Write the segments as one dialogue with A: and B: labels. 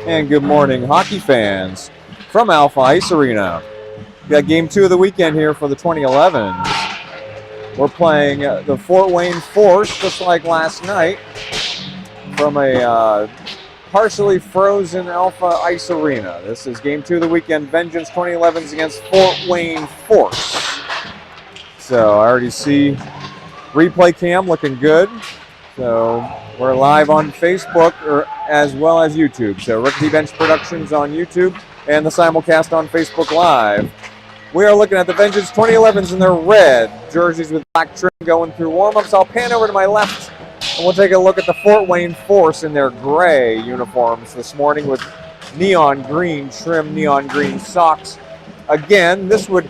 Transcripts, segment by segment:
A: And good morning, hockey fans from Alpha Ice Arena. We got game 2 of the weekend here for the 2011s. We're playing the Fort Wayne Force, just like last night, from a partially frozen Alpha Ice Arena. This is game 2 of the weekend, Vengeance 2011s against Fort Wayne Force. So I already see replay cam looking good. So we're live on Facebook as well as YouTube. So Rookie Bench Productions on YouTube and the simulcast on Facebook Live. We are looking at the Vengeance 2011s in their red jerseys with black trim going through warm-ups. I'll pan over to my left and we'll take a look at the Fort Wayne Force in their gray uniforms this morning with neon green trim, neon green socks. Again, this would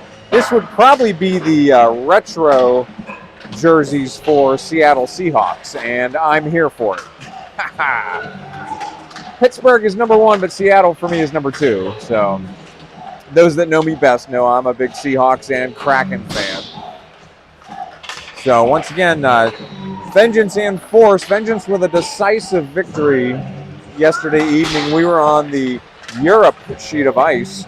A: probably be the retro jerseys for Seattle Seahawks, and I'm here for it. Pittsburgh is number 1, but Seattle for me is number 2. So those that know me best know I'm a big Seahawks and Kraken fan. So once again, Vengeance and Force. Vengeance with a decisive victory yesterday evening. We were on the Europe sheet of ice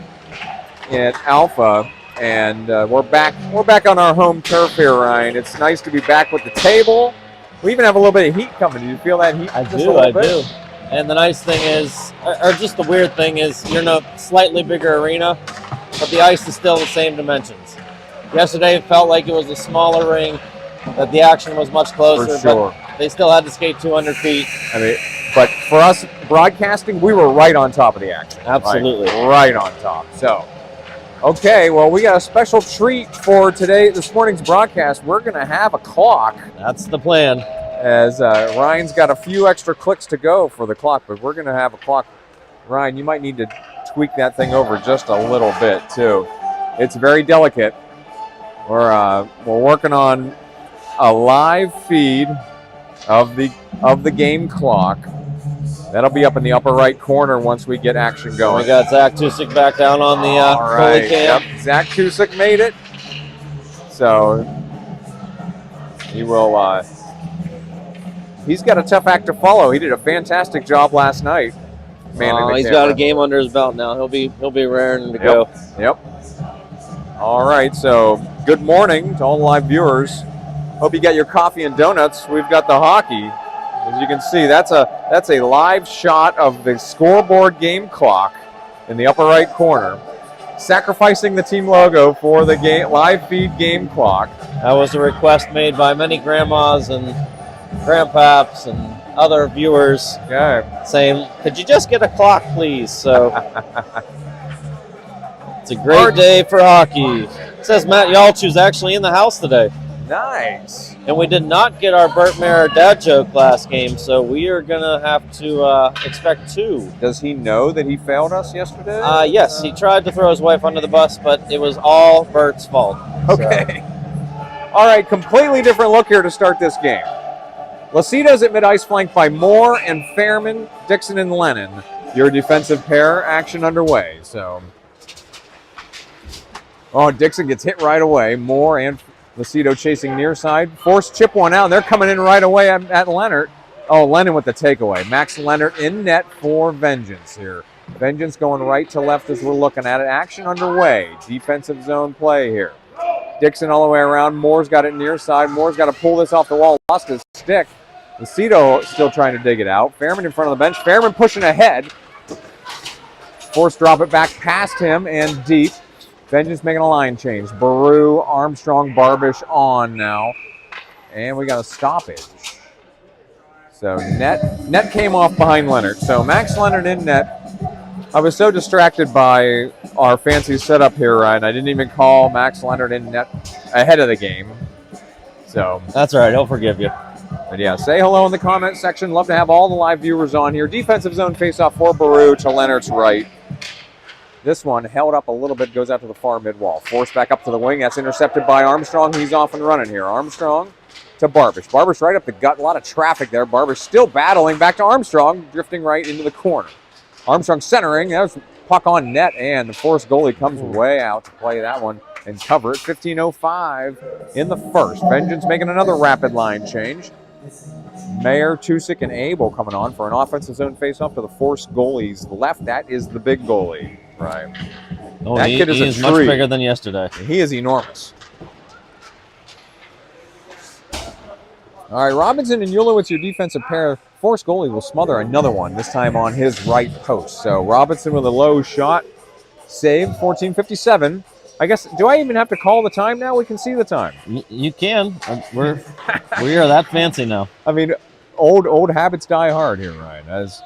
A: at Alpha. And we're back on our home turf here, Ryan. It's nice to be back with the table. We even have a little bit of heat coming. Do you feel that heat?
B: I do. And the nice thing is, or just the weird thing is, you're in a slightly bigger arena, but the ice is still the same dimensions. Yesterday it felt like it was a smaller ring, that the action was much closer,
A: For sure.
B: But they still had to skate 200 feet.
A: I mean, but for us broadcasting, we were right on top of the action.
B: Absolutely.
A: Right on top. So. Okay, well, we got a special treat for this morning's broadcast. We're going to have a clock.
B: That's the plan.
A: As Ryan's got a few extra clicks to go for the clock, but we're going to have a clock. Ryan, you might need to tweak that thing over just a little bit, too. It's very delicate. We're working on a live feed of the game clock. That'll be up in the upper right corner once we get action going.
B: We got Zach Tusick back down on the goalie cam.
A: Yep. Zach Tusick made it. So he will. He's got a tough act to follow. He did a fantastic job last night.
B: He's got a game under his belt now. He'll be raring to go.
A: Yep. All right. So good morning to all the live viewers. Hope you got your coffee and donuts. We've got the hockey. As you can see, that's a live shot of the scoreboard game clock in the upper right corner, sacrificing the team logo for the live feed game clock.
B: That was a request made by many grandmas and grandpaps and other viewers saying, could you just get a clock, please? So it's a great day for hockey. It says Matt Yalchu's actually in the house today.
A: Nice.
B: And we did not get our Burt Mayer dad joke last game, so we are going to have to expect 2.
A: Does he know that he failed us yesterday?
B: Yes, he tried to throw his wife under the bus, but it was all Burt's fault.
A: Okay. So. All right, completely different look here to start this game. Lacido's at mid-ice flanked by Moore and Fairman, Dixon and Lennon. Your defensive pair action underway. So, Dixon gets hit right away. Moore and Lacido chasing near side. Force chip one out. They're coming in right away at Leonard. Oh, Lennon with the takeaway. Max Leonard in net for Vengeance here. Vengeance going right to left as we're looking at it. Action underway. Defensive zone play here. Dixon all the way around. Moore's got it near side. Moore's got to pull this off the wall. Lost his stick. Lacido still trying to dig it out. Fairman in front of the bench. Fairman pushing ahead. Force drop it back past him and deep. Vengeance making a line change. Baru, Armstrong, Barbish on now. And we got a stoppage. So net came off behind Leonard. So Max Leonard in net. I was so distracted by our fancy setup here, Ryan. I didn't even call Max Leonard in net ahead of the game. So
B: that's all right. He'll forgive you.
A: But yeah, say hello in the comment section. Love to have all the live viewers on here. Defensive zone faceoff for Baru to Leonard's right. This one held up a little bit, goes out to the far mid-wall. Forced back up to the wing. That's intercepted by Armstrong. He's off and running here. Armstrong to Barbish. Barbish right up the gut. A lot of traffic there. Barbish still battling. Back to Armstrong, drifting right into the corner. Armstrong centering. That was puck on net, and the Force goalie comes way out to play that one and cover it. 15:05 in the first. Vengeance making another rapid line change. Mayer, Tusick, and Abel coming on for an offensive zone face-off to the Force goalies left. That is the big goalie, right?
B: Oh,
A: That kid is a
B: he's much
A: tree.
B: bigger than yesterday.
A: He is enormous. All right, Robinson and Ulowitz, your defensive pair. Force goalie will smother another one, this time on his right post. So Robinson with a low shot. Save, 14:57. I guess, do I even have to call the time now? We can see the time.
B: You can. We are that fancy now.
A: I mean, old habits die hard here, Ryan. As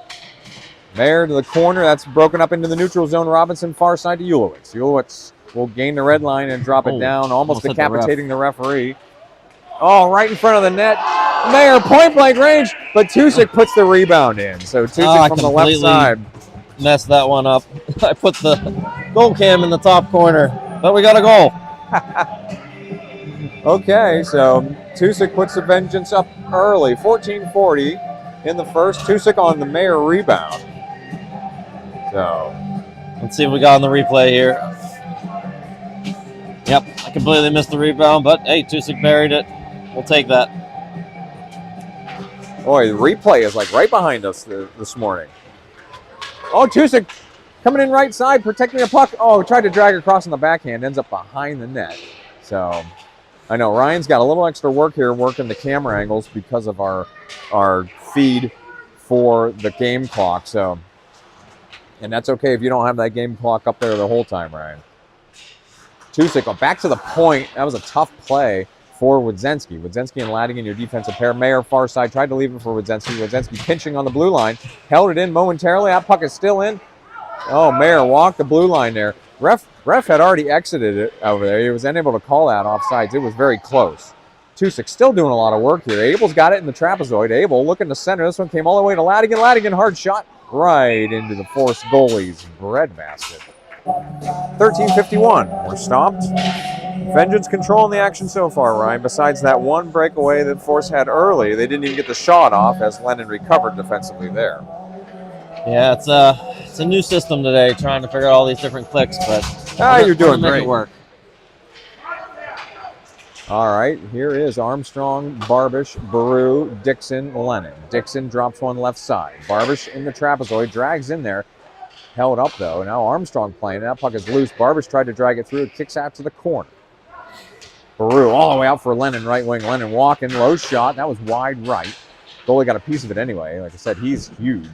A: Mayer to the corner, that's broken up into the neutral zone. Robinson far side to Ulowitz. Ulowitz will gain the red line and drop it down, almost decapitating the referee. Oh, right in front of the net. Mayer point blank range, but Tusick puts the rebound in. So Tusick from the left side.
B: Messed that one up. I put the goal cam in the top corner, but we got a goal.
A: Okay, so Tusick puts the vengeance up early. 14:40 in the first. Tusick on the Mayer rebound. So
B: let's see what we got on the replay here. Yep, I completely missed the rebound, but hey, Tusick buried it. We'll take that.
A: Boy, the replay is like right behind us this morning. Oh, Tusick coming in right side, protecting the puck. Oh, tried to drag across on the backhand, ends up behind the net. So I know Ryan's got a little extra work here, working the camera angles because of our feed for the game clock. So, and that's okay if you don't have that game clock up there the whole time, Ryan. Tusick back to the point. That was a tough play for Wodzinski. Wodzinski and Ladigan, your defensive pair. Mayer far side, tried to leave it for Wodzinski. Wodzinski pinching on the blue line. Held it in momentarily. That puck is still in. Oh, Mayer walked the blue line there. Ref had already exited it over there. He was unable to call that offsides. It was very close. Tusick still doing a lot of work here. Abel's got it in the trapezoid. Abel looking to center. This one came all the way to Ladigan. Ladigan, hard shot right into the Force goalie's breadbasket. 13:51. We're stopped. Vengeance controlling the action so far, Ryan. Besides that one breakaway that Force had early, they didn't even get the shot off as Lennon recovered defensively there.
B: Yeah, it's a new system today, trying to figure out all these different clicks, but
A: you're doing
B: make
A: great.
B: It work.
A: All right, here is Armstrong, Barbish, Baru, Dixon, Lennon. Dixon drops one left side. Barbish in the trapezoid, drags in there. Held up, though. Now Armstrong playing. That puck is loose. Barbish tried to drag it through. It kicks out to the corner. Baru all the way out for Lennon, right wing. Lennon walking, low shot. That was wide right. Goalie got a piece of it anyway. Like I said, he's huge.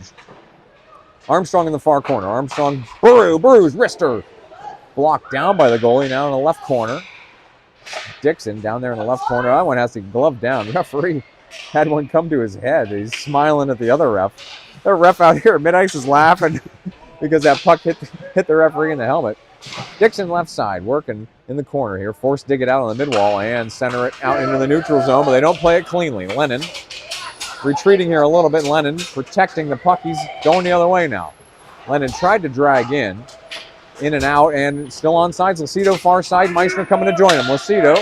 A: Armstrong in the far corner. Armstrong, Baru's wrister. Blocked down by the goalie, now in the left corner. Dixon down there in the left corner. That one has to glove down. The referee had one come to his head. He's smiling at the other ref. The ref out here at mid-ice is laughing because that puck hit the referee in the helmet. Dixon left side, working in the corner here. Force dig it out on the mid-wall and center it out into the neutral zone, but they don't play it cleanly. Lennon retreating here a little bit. Lennon protecting the puck. He's going the other way now. Lennon tried to drag in and out, and still on sides. Lucido far side. Meissner coming to join him. Lucido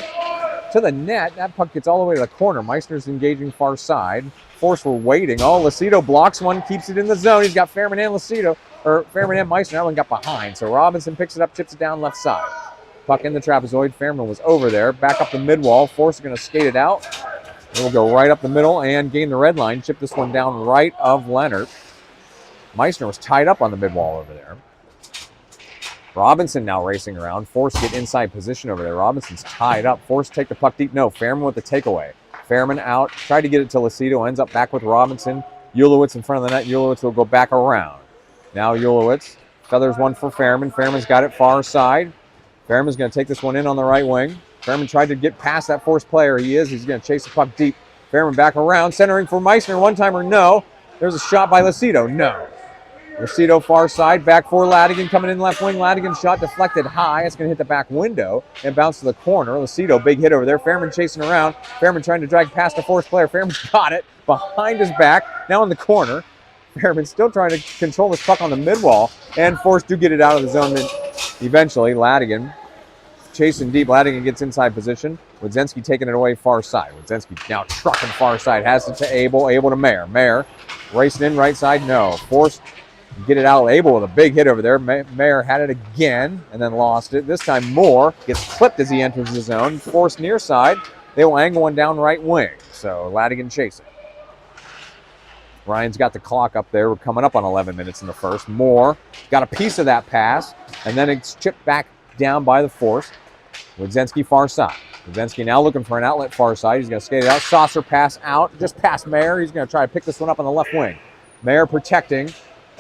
A: to the net. That puck gets all the way to the corner. Meissner's engaging far side. Force were waiting. Oh, Lucido blocks one, keeps it in the zone. He's got Fairman and Lucido, or Fairman and Meissner. That one got behind. So Robinson picks it up, chips it down left side. Puck in the trapezoid. Fairman was over there. Back up the mid-wall. Force is going to skate it out. It will go right up the middle and gain the red line. Chip this one down right of Leonard. Meissner was tied up on the mid-wall over there. Robinson now racing around. Force get inside position over there. Robinson's tied up. Force take the puck deep. No, Fairman with the takeaway. Fairman out. Tried to get it to Lucido. Ends up back with Robinson. Ulowitz in front of the net. Ulowitz will go back around. Now Ulowitz feathers one for Fairman. Fairman's got it far side. Fairman's going to take this one in on the right wing. Fairman tried to get past that Force player. He's going to chase the puck deep. Fairman back around. Centering for Meissner. One-timer, no. There's a shot by Lucido. No. Lucido far side, back for Ladigan coming in left wing. Ladigan shot deflected high. It's going to hit the back window and bounce to the corner. Lucido, big hit over there. Fairman chasing around. Fairman trying to drag past the Force player. Fairman's got it behind his back, now in the corner. Fairman still trying to control this puck on the mid-wall, and Force do get it out of the zone eventually. Ladigan chasing deep. Ladigan gets inside position. Wodzinski taking it away far side. Wodzinski now trucking far side. Has it to Abel. Abel to Mayer. Mayer racing in right side. No. Force get it out. Abel with a big hit over there. Mayer had it again and then lost it. This time Moore gets clipped as he enters the zone. Force near side. They will angle one down right wing. So Ladigan chasing. Ryan's got the clock up there. We're coming up on 11 minutes in the first. Moore got a piece of that pass, and then it's chipped back down by the Force. Wodzinski far side. Wodzinski now looking for an outlet far side. He's going to skate it out. Saucer pass out, just past Mayer. He's going to try to pick this one up on the left wing. Mayer protecting.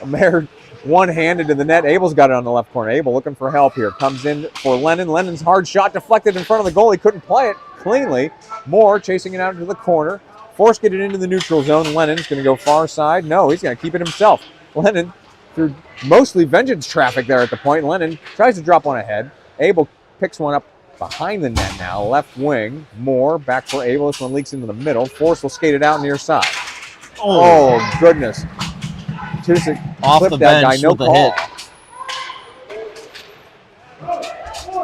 A: Mayer one-handed to the net. Abel's got it on the left corner. Abel looking for help here. Comes in for Lennon. Lennon's hard shot deflected in front of the goal. He couldn't play it cleanly. Moore chasing it out into the corner. Force get it into the neutral zone. Lennon's going to go far side. No, he's going to keep it himself. Lennon through mostly Vengeance traffic there at the point. Lennon tries to drop one ahead. Abel picks one up behind the net now. Left wing. Moore back for Abel. This one leaks into the middle. Force will skate it out near side. Oh goodness. Tusick
B: off
A: clipped
B: the
A: that
B: bench
A: guy. No
B: with a
A: call.
B: hit.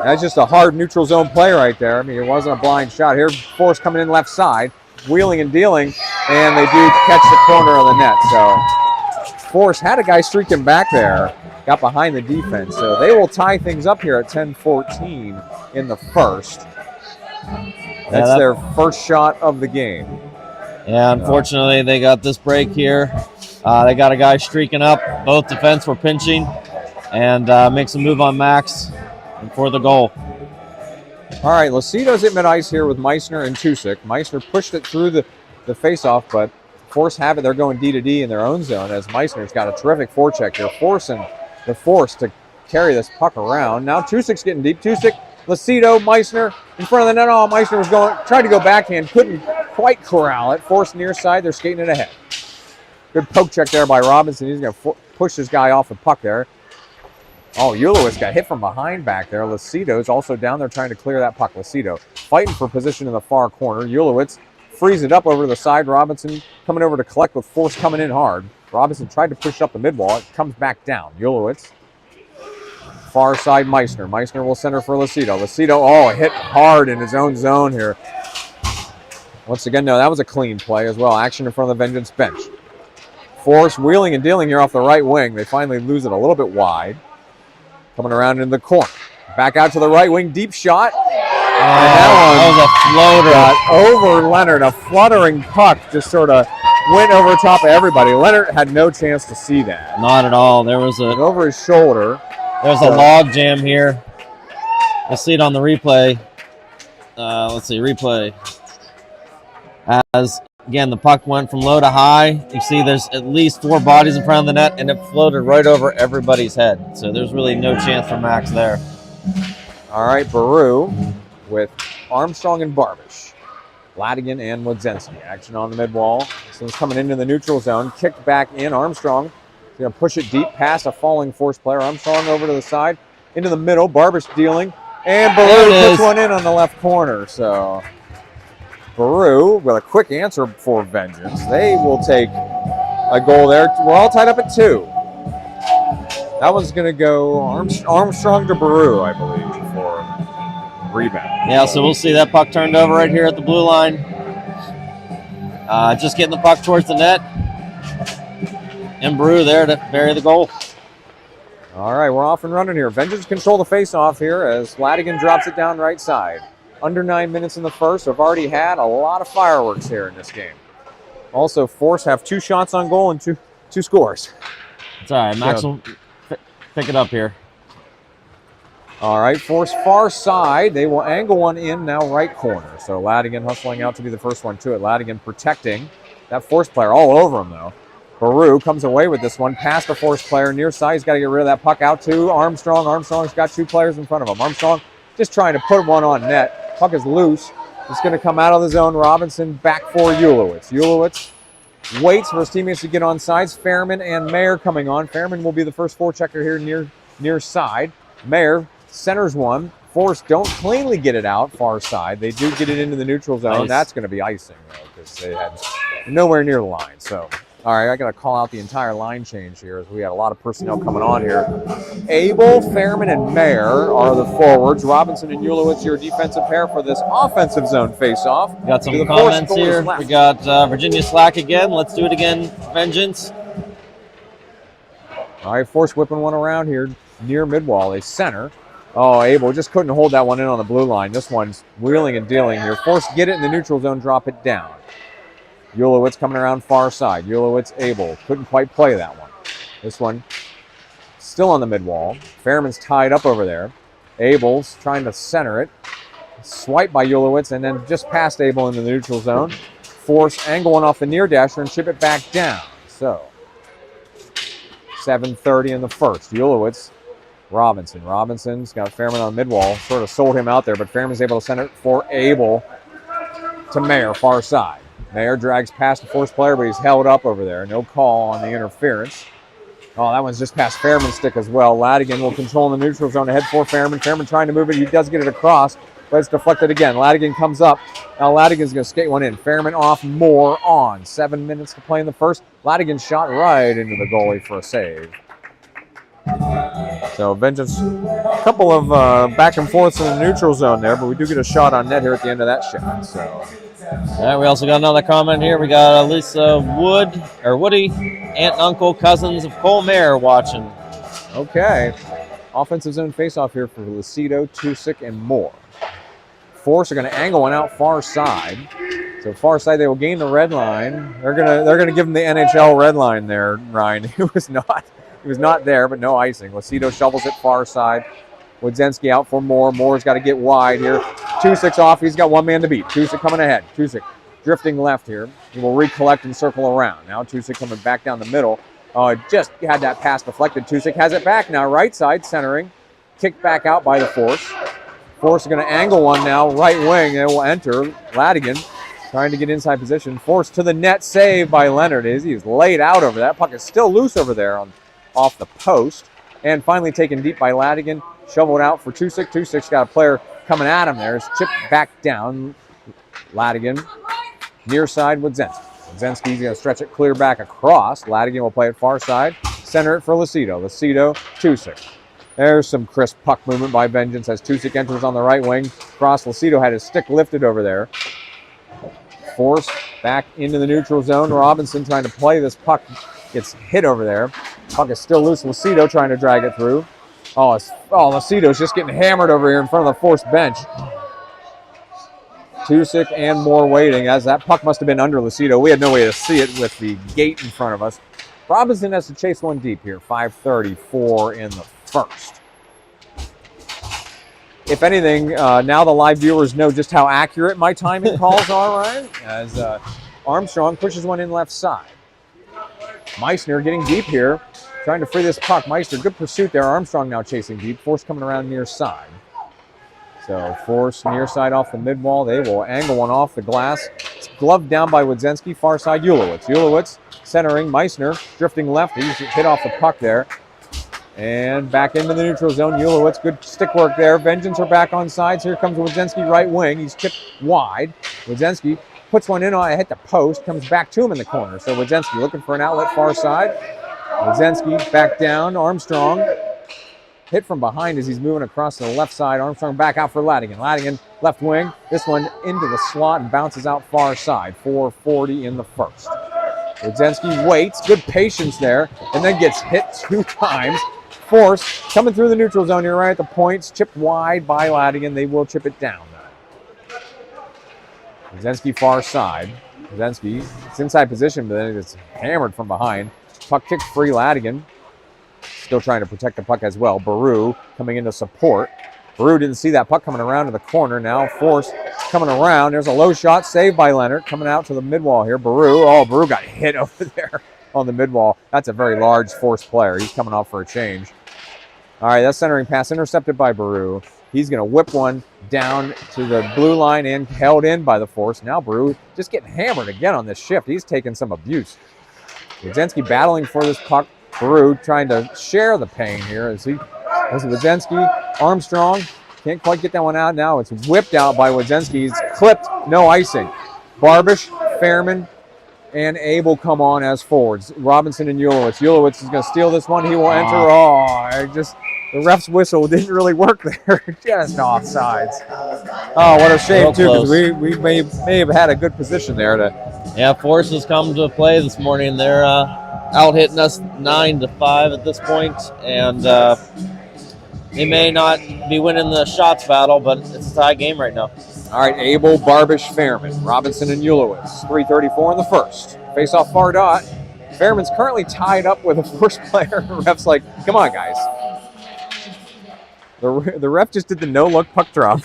A: That's just a hard neutral zone play right there. I mean, it wasn't a blind shot. Here, Force coming in left side, wheeling and dealing, and they do catch the corner of the net. So Force had a guy streaking back there, got behind the defense. So they will tie things up here at 10-14 in the first. That's their first shot of the game.
B: Yeah, unfortunately, they got this break here. They got a guy streaking up. Both defense were pinching, and makes a move on Max for the goal.
A: All right, Lucido's at mid-ice here with Meissner and Tusick. Meissner pushed it through the face-off, but Force have it. They're going D to D in their own zone as Meissner's got a terrific forecheck here, forcing the Force to carry this puck around. Now Tusick's getting deep. Tusick, Lucido, Meissner in front of the net. Oh, Meissner was tried to go backhand, couldn't quite corral it. Force near side, they're skating it ahead. Good poke check there by Robinson. He's going to push this guy off the puck there. Oh, Ulowitz got hit from behind back there. Lucido's also down there trying to clear that puck. Lucido fighting for position in the far corner. Ulowitz frees it up over to the side. Robinson coming over to collect with Force coming in hard. Robinson tried to push up the mid-wall. It comes back down. Ulowitz. Far side Meissner. Meissner will center for Lucido. Lucido, hit hard in his own zone here. Once again, no, that was a clean play as well. Action in front of the Vengeance bench. Force wheeling and dealing here off the right wing. They finally lose it a little bit wide. Coming around in the corner. Back out to the right wing. Deep shot. And that was a floater. Got over Leonard. A fluttering puck just sort of went over top of everybody. Leonard had no chance to see that.
B: Not at all. There was
A: over his shoulder.
B: There's a log jam here. You'll see it on the replay. Let's see, replay. As again, the puck went from low to high. You see there's at least 4 bodies in front of the net, and it floated right over everybody's head. So there's really no chance for Max there.
A: All right, Baru with Armstrong and Barbish. Ladigan and Wodzinski. Action on the mid-wall. This one's coming into the neutral zone. Kicked back in. Armstrong going to push it deep past a falling Force player. Armstrong over to the side. Into the middle. Barbish dealing. And Baru puts one in on the left corner. So Baru with a quick answer for Vengeance. They will take a goal there. We're all tied up at 2. That one's going to go Armstrong to Baru, I believe, for rebound.
B: Yeah, so we'll see that puck turned over right here at the blue line. Just getting the puck towards the net. And Baru there to bury the goal.
A: All right, we're off and running here. Vengeance control the face-off here as Ladigan drops it down right side. Under 9 minutes in the first. We've already had a lot of fireworks here in this game. Also, Force have 2 shots on goal and two scores.
B: It's all right. Max will pick it up here.
A: All right, Force far side. They will angle one in now right corner. So Ladigan hustling out to be the first one to it. Ladigan protecting that Force player all over him, though. Baru comes away with this one past the Force player near side. He's got to get rid of that puck out to Armstrong. Armstrong's got 2 players in front of him. Armstrong just trying to put one on net. Puck is loose. It's going to come out of the zone. Robinson back for Ulowitz. Ulowitz waits for his teammates to get on sides. Fairman and Mayer coming on. Fairman will be the first forechecker here near side. Mayer centers one. Force don't cleanly get it out far side. They do get it into the neutral zone.
B: Nice.
A: That's going to be icing, though, because they had nowhere near the line. So, all right, I got to call out the entire line change here as we had a lot of personnel coming on here. Abel, Fairman, and Mayer are the forwards. Robinson and Ulowitz, your defensive pair for this offensive zone face-off.
B: Got some comments here. We got Virginia Slack again. Let's do it again, Vengeance.
A: All right, Force whipping one around here near mid-wall. They center. Oh, Abel just couldn't hold that one in on the blue line. This one's wheeling and dealing here. Force get it in the neutral zone, drop it down. Ulowitz coming around far side. Ulowitz, Abel. Couldn't quite play that one. This one still on the mid-wall. Fairman's tied up over there. Abel's trying to center it. Swipe by Ulowitz and then just past Abel into the neutral zone. Force angle one off the near dasher and chip it back down. So 7:30 in the first. Ulowitz, Robinson. Robinson's got Fairman on the mid-wall. Sort of sold him out there, but Fairman's able to send it for Abel to Mayer, far side. Mayer drags past the Force player, but he's held up over there. No call on the interference. Oh, that one's just past Fairman's stick as well. Ladigan will control in the neutral zone ahead for Fairman. Fairman trying to move it. He does get it across, but it's deflected again. Ladigan comes up. Now Ladigan's going to skate one in. Fairman off, Moore on. 7 minutes to play in the first. Ladigan shot right into the goalie for a save. So Vengeance, a couple of back and forths in the neutral zone there, but we do get a shot on net here at the end of that shot. So.
B: All right, we also got another comment here. We got Lisa Woody, aunt and uncle, cousins of Cole Mayer watching.
A: Okay. Offensive zone faceoff here for Lucido, Tusick, and Moore. Force are going to angle one out far side. So far side, they will gain the red line. They're gonna give him the NHL red line there, Ryan. He was not there, but no icing. Lucido shovels it far side. Wodzinski out for Moore. Moore's got to get wide here. Tusick's off. He's got one man to beat. Tusick coming ahead. Tusick drifting left here. He will recollect and circle around. Now Tusick coming back down the middle. Just had that pass deflected. Tusick has it back now. Right side centering. Kicked back out by the Force. Force is going to angle one now. Right wing. It will enter. Ladigan trying to get inside position. Force to the net. Save by Leonard. He's laid out over that. Puck is still loose over there off the post. And finally taken deep by Ladigan. Shoveled out for Tusick. Tusick's got a player coming at him there. It's chipped back down. Ladigan. Near side Wodzinski. Wodzinski's going to stretch it clear back across. Ladigan will play it far side. Center it for Lucido. Lucido, Tusick. There's some crisp puck movement by Vengeance as Tusick enters on the right wing. Cross. Lucido had his stick lifted over there. Force back into the neutral zone. Robinson trying to play this puck. Gets hit over there. Puck is still loose. Lucido trying to drag it through. Lucido's just getting hammered over here in front of the Force bench. Tusick and Moore waiting, as that puck must have been under Lucido. We had no way to see it with the gate in front of us. Robinson has to chase one deep here. 5:34 in the first. If anything, now the live viewers know just how accurate my timing calls are, Ryan, as Armstrong pushes one in left side. Meissner getting deep here, trying to free this puck. Meissner, good pursuit there. Armstrong now chasing deep. Force coming around near side. So Force near side off the mid wall. They will angle one off the glass. It's gloved down by Wodzinski. Far side Ulowitz. Ulowitz centering. Meissner drifting left. He's hit off the puck there. And back into the neutral zone. Ulowitz, good stick work there. Vengeance are back on sides. Here comes Wodzinski right wing. He's chipped wide. Wodzinski puts one in, hit the post, comes back to him in the corner. So Wodzinski looking for an outlet far side. Wodzinski back down. Armstrong hit from behind as he's moving across to the left side. Armstrong back out for Ladigan. Ladigan left wing. This one into the slot and bounces out far side. 4:40 in the first. Wodzinski waits. Good patience there. And then gets hit 2 times. Force coming through the neutral zone here right at the points. Chipped wide by Ladigan. They will chip it down. Wodzinski far side. Wodzinski, it's inside position, but then it's hammered from behind. Puck kicked free. Ladigan still trying to protect the puck as well. Baru coming in to support. Baru didn't see that puck coming around to the corner. Now Force coming around. There's a low shot saved by Leonard. Coming out to the mid-wall here. Baru got hit over there on the mid-wall. That's a very large Force player. He's coming off for a change. All right, that centering pass intercepted by Baru. He's going to whip one down to the blue line and held in by the Force. Now Baru just getting hammered again on this shift. He's taking some abuse. Wodzinski battling for this puck. Baru trying to share the pain here as Wodzinski. Armstrong can't quite get that one out. Now it's whipped out by Wodzinski. He's clipped, no icing. Barbish, Fairman, and Abel come on as forwards. Robinson and Ulowitz. Ulowitz is going to steal this one. He will enter. The ref's whistle didn't really work there. Just offsides. Oh, what a shame, too, because we may have had a good position there.
B: Yeah, Force has come to play this morning. They're out hitting us 9-5 at this point, and They may not be winning the shots battle, but it's a tie game right now.
A: All right, Abel, Barbish, Fairman, Robinson, and Ulowitz. 3:34 in the first. Face off far dot. Fairman's currently tied up with a first player. The ref's like, come on, guys. The ref just did the no-look puck drop.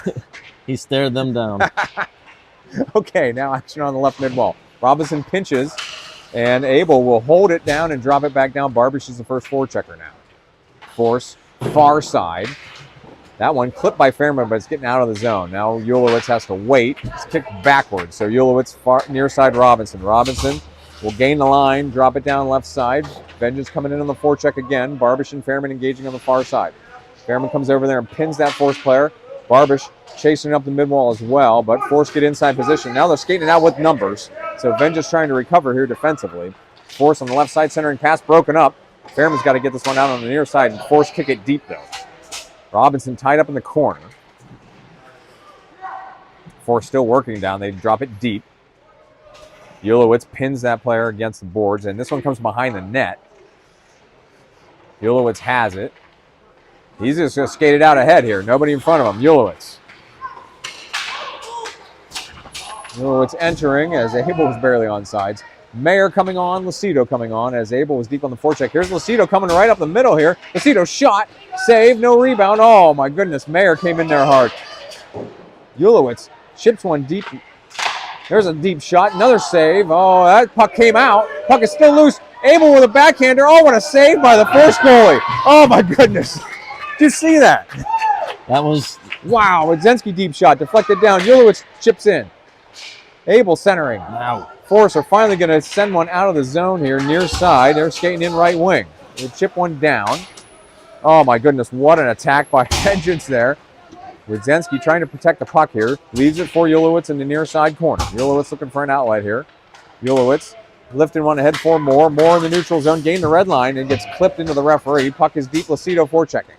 B: He stared them down.
A: Okay, now action on the left mid wall. Robinson pinches, and Abel will hold it down and drop it back down. Barbish is the first forechecker now. Force, far side. That one clipped by Fairman, but it's getting out of the zone. Now Ulowitz has to wait. It's kicked backwards. So Ulowitz far near side Robinson. Robinson will gain the line, drop it down left side. Vengeance coming in on the forecheck again. Barbish and Fairman engaging on the far side. Fairman comes over there and pins that Force player. Barbish chasing up the mid wall as well, but Force get inside position. Now they're skating it out with numbers. So Vengeance trying to recover here defensively. Force on the left side, centering pass broken up. Fairman's got to get this one out on the near side and Force kick it deep though. Robinson tied up in the corner. Force still working down. They drop it deep. Ulowitz pins that player against the boards, and this one comes behind the net. Ulowitz has it. He's just going to skate it out ahead here. Nobody in front of him. Ulowitz. Ulowitz entering as Abel was barely on sides. Mayer coming on, Lucido coming on as Abel was deep on the forecheck. Here's Lucido coming right up the middle here. Lucido shot, save, no rebound. Oh my goodness, Mayer came in there hard. Ulowitz chips one deep. There's a deep shot, another save. Oh, that puck came out. Puck is still loose. Abel with a backhander. Oh, what a save by the Force goalie. Oh my goodness. Did you see that?
B: That was...
A: Wow, Wadzensky deep shot, deflected down. Ulowitz chips in. Abel centering.
B: Wow.
A: Force are finally going to send one out of the zone here, near side. They're skating in right wing. They chip one down. Oh my goodness, what an attack by Vengeance there. Wadzensky trying to protect the puck here. Leaves it for Ulowitz in the near side corner. Ulowitz looking for an outlet here. Ulowitz lifting one ahead for Moore. Moore in the neutral zone, gain the red line, and gets clipped into the referee. Puck is deep, Lucido forechecking.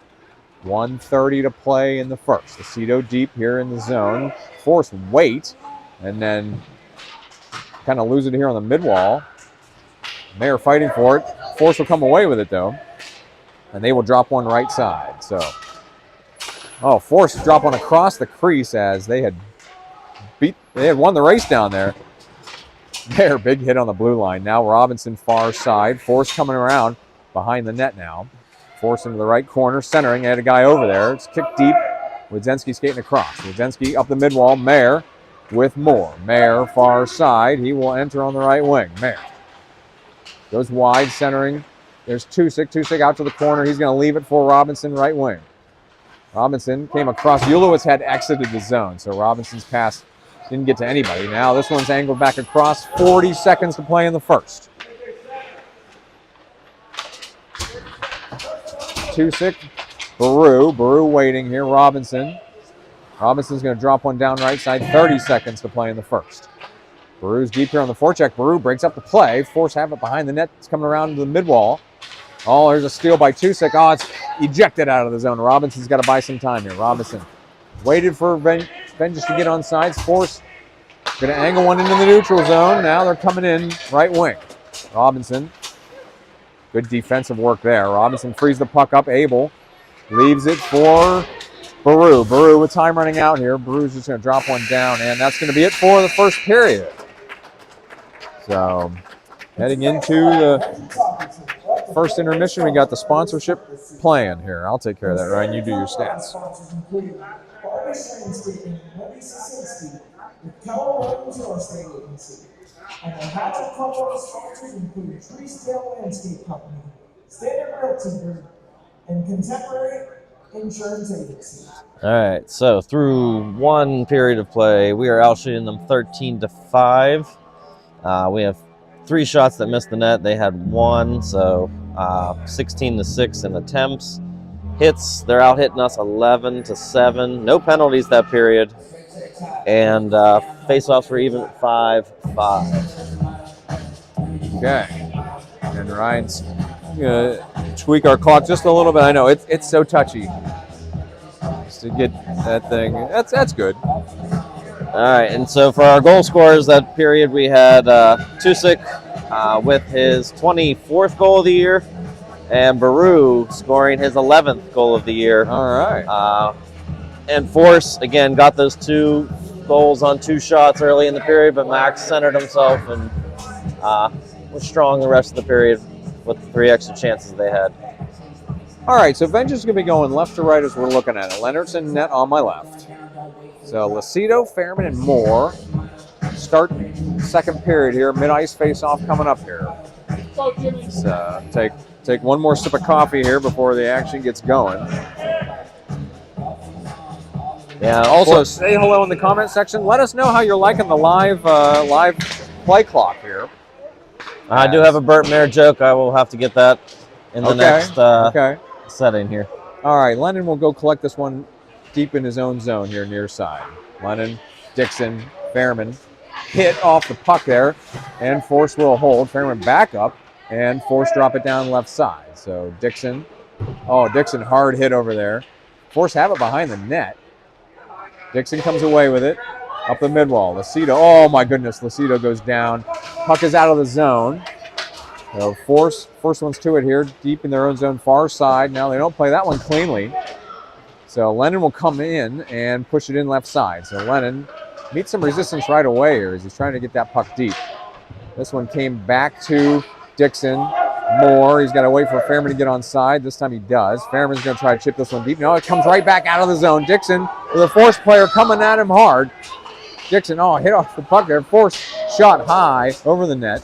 A: 1:30 to play in the first. Lucido deep here in the zone. Force wait, and then kind of lose it here on the mid wall. Mayer fighting for it. Force will come away with it though, and they will drop one right side. So, Force drop one across the crease as they had won the race down there. Mayer big hit on the blue line. Now Robinson far side. Force coming around behind the net now. Force into the right corner, centering. They had a guy over there. It's kicked deep. Wadzensky skating across. Wadzensky up the mid wall. Mayer with Moore. Mayer far side. He will enter on the right wing. Mayer goes wide, centering. There's Tusick. Tusick out to the corner. He's going to leave it for Robinson, right wing. Robinson came across. Ulowitz had exited the zone, so Robinson's pass didn't get to anybody. Now this one's angled back across. 40 seconds to play in the first. Tusick, Baru waiting here. Robinson's going to drop one down right side. 30 seconds to play in the first. Baru's deep here on the forecheck. Baru breaks up the play. Force have it behind the net. It's coming around to the mid wall. Oh, there's a steal by Tusick. Oh, it's ejected out of the zone. Robinson's got to buy some time here. Robinson waited for Vengeance to get on sides. Force going to angle one into the neutral zone. Now they're coming in right wing. Robinson. Good defensive work there. Robinson frees the puck up. Abel leaves it for Baru. Baru with time running out here. Baru's just going to drop one down, and that's going to be it for the first period. So heading into the first intermission, we got the sponsorship playing here. I'll take care of that, Ryan. You do your stats.
C: And our natural color sponsors include Treesdale Landscape Company, Standard Realty Group, and Contemporary Insurance Agency.
B: All right, so through one period of play, we are outshooting them 13-5. We have 3 shots that missed the net. They had 1, so 16-6 in attempts. Hits, they're out hitting us 11-7. No penalties that period. And face-offs were even at 5-5.
A: Okay. And Ryan's going to tweak our clock just a little bit. I know it's so touchy. Just to get that thing. That's good.
B: All right, and so for our goal scorers that period, we had Tusick with his 24th goal of the year. and Baru scoring his 11th goal of the year.
A: All right.
B: And Force, again, got those 2 goals on 2 shots early in the period, but Max centered himself and was strong the rest of the period with the 3 extra chances they had.
A: All right, so Vengeance is going to be going left to right as we're looking at it. Leonard's in net on my left. So Lucido, Fairman, and Moore start second period here. Mid-ice face-off coming up here. Let's take one more sip of coffee here before the action gets going.
B: Yeah.
A: Also, say hello in the comment section. Let us know how you're liking the live play clock here.
B: I do have a Burt Mayer joke. I will have to get that in the next setting here.
A: All right, Lennon will go collect this one deep in his own zone here near side. Lennon, Dixon, Fairman hit off the puck there, and Force will hold. Fairman back up, and Force drop it down left side. So Dixon hard hit over there. Force have it behind the net. Dixon comes away with it. Up the mid-wall. Lucido, oh my goodness, Lucido goes down. Puck is out of the zone. So Force one's to it here, deep in their own zone, far side. Now they don't play that one cleanly. So Lennon will come in and push it in left side. So Lennon meets some resistance right away here as he's trying to get that puck deep. This one came back to Dixon. Moore, he's got to wait for Fairman to get on side. This time he does. Fairman's going to try to chip this one deep. No, it comes right back out of the zone. Dixon with a Force player coming at him hard. Dixon, hit off the puck there. Force shot high over the net.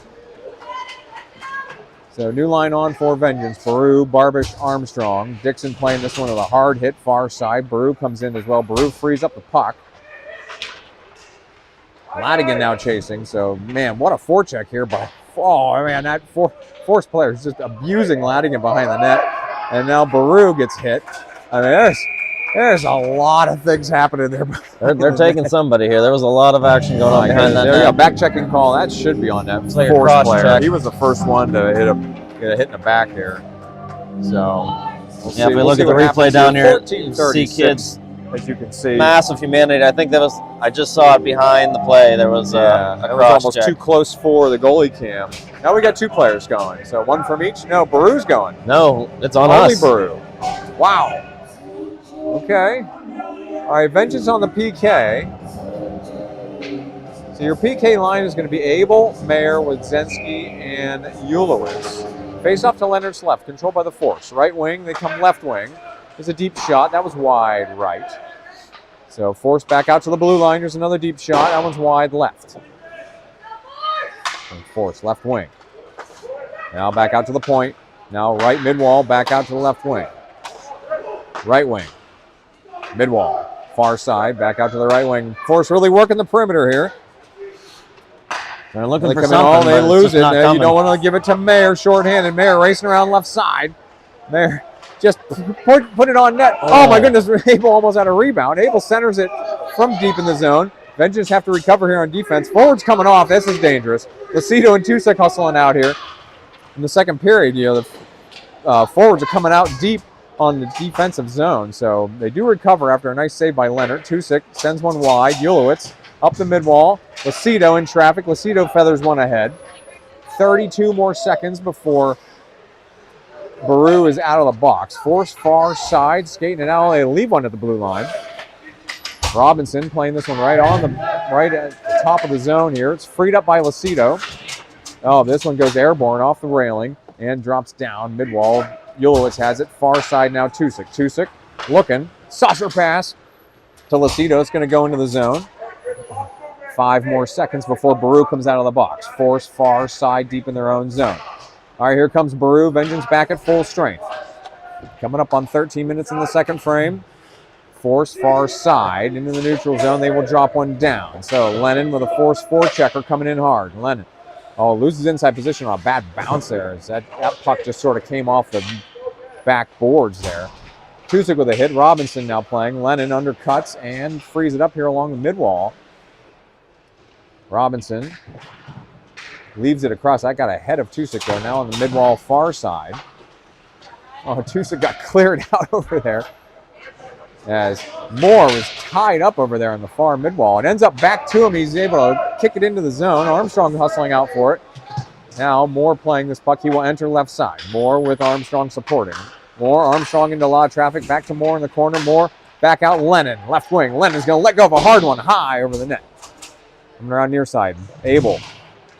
A: So new line on for Vengeance. Baru, Barbish, Armstrong. Dixon playing this one with a hard hit far side. Baru comes in as well. Baru frees up the puck. Ladigan now chasing. So, man, what a forecheck here by that Force player is just abusing Ladigan behind the net. And now Baru gets hit. I mean, there's a lot of things happening there.
B: They're taking somebody here. There was a lot of action going on behind that net.
A: There we go. Back checking call. That should be on that
B: like
A: Force player.
B: Check.
A: He was the first one to get a hit in the back here. So,
B: if we look at the replay down here, you see kids.
A: As you can see,
B: massive humanity. I think I just saw it behind the play. There was a
A: that was almost too close for the goalie cam. Now we got 2 players going. So one from each. No, Baru's going.
B: No, it's on
A: Only
B: us.
A: Baru. Wow. Okay. All right, Vengeance on the PK. So your PK line is going to be Abel, Mayer, Wadzenski, and Ulowitz. Face off to Leonard's left, controlled by the Force. Right wing, they come left wing. There's a deep shot. That was wide right. So Force back out to the blue line. There's another deep shot. That one's wide left. And Force left wing. Now back out to the point. Now right mid-wall, back out to the left wing. Right wing. Mid-wall. Far side, back out to the right wing. Force really working the perimeter here.
B: They're looking
A: They
B: for
A: come
B: something,
A: in, they
B: but
A: lose it.
B: coming.
A: You don't want to give it to Mayer shorthanded. Mayer racing around left side. Mayer just put it on net. Oh my goodness, Abel almost had a rebound. Abel centers it from deep in the zone. Vengeance have to recover here on defense. Forward's coming off. This is dangerous. Lucido and Tusek hustling out here. In the second period, the forwards are coming out deep on the defensive zone. So they do recover after a nice save by Leonard. Tusek sends one wide. Ulowitz up the mid-wall. Lucido in traffic. Lucido feathers one ahead. 32 more seconds before Baru is out of the box. Force far side, skating it out. They leave one at the blue line. Robinson playing this one right at the top of the zone here. It's freed up by Lucido. Oh, this one goes airborne off the railing and drops down mid-wall. Ulowitz has it. Far side now, Tusek. Tusek looking. Saucer pass to Lucido. It's going to go into the zone. 5 more seconds before Baru comes out of the box. Force far side deep in their own zone. All right, here comes Baru. Vengeance back at full strength. Coming up on 13 minutes in the second frame. Force far side into the neutral zone. They will drop one down. So Lennon with a Force forechecker coming in hard. Lennon, loses inside position on a bad bounce there. As that puck just sort of came off the back boards there. Tusek with a hit. Robinson now playing. Lennon undercuts and frees it up here along the mid-wall. Robinson leaves it across. That got ahead of Tusek, though, now on the mid-wall far side. Oh, Tusek got cleared out over there as Moore was tied up over there on the far mid-wall. It ends up back to him. He's able to kick it into the zone. Armstrong hustling out for it. Now Moore playing this puck. He will enter left side. Moore with Armstrong supporting. Moore, Armstrong into a lot of traffic. Back to Moore in the corner. Moore back out. Lennon, left wing. Lennon's going to let go of a hard one high over the net. Coming around near side. Abel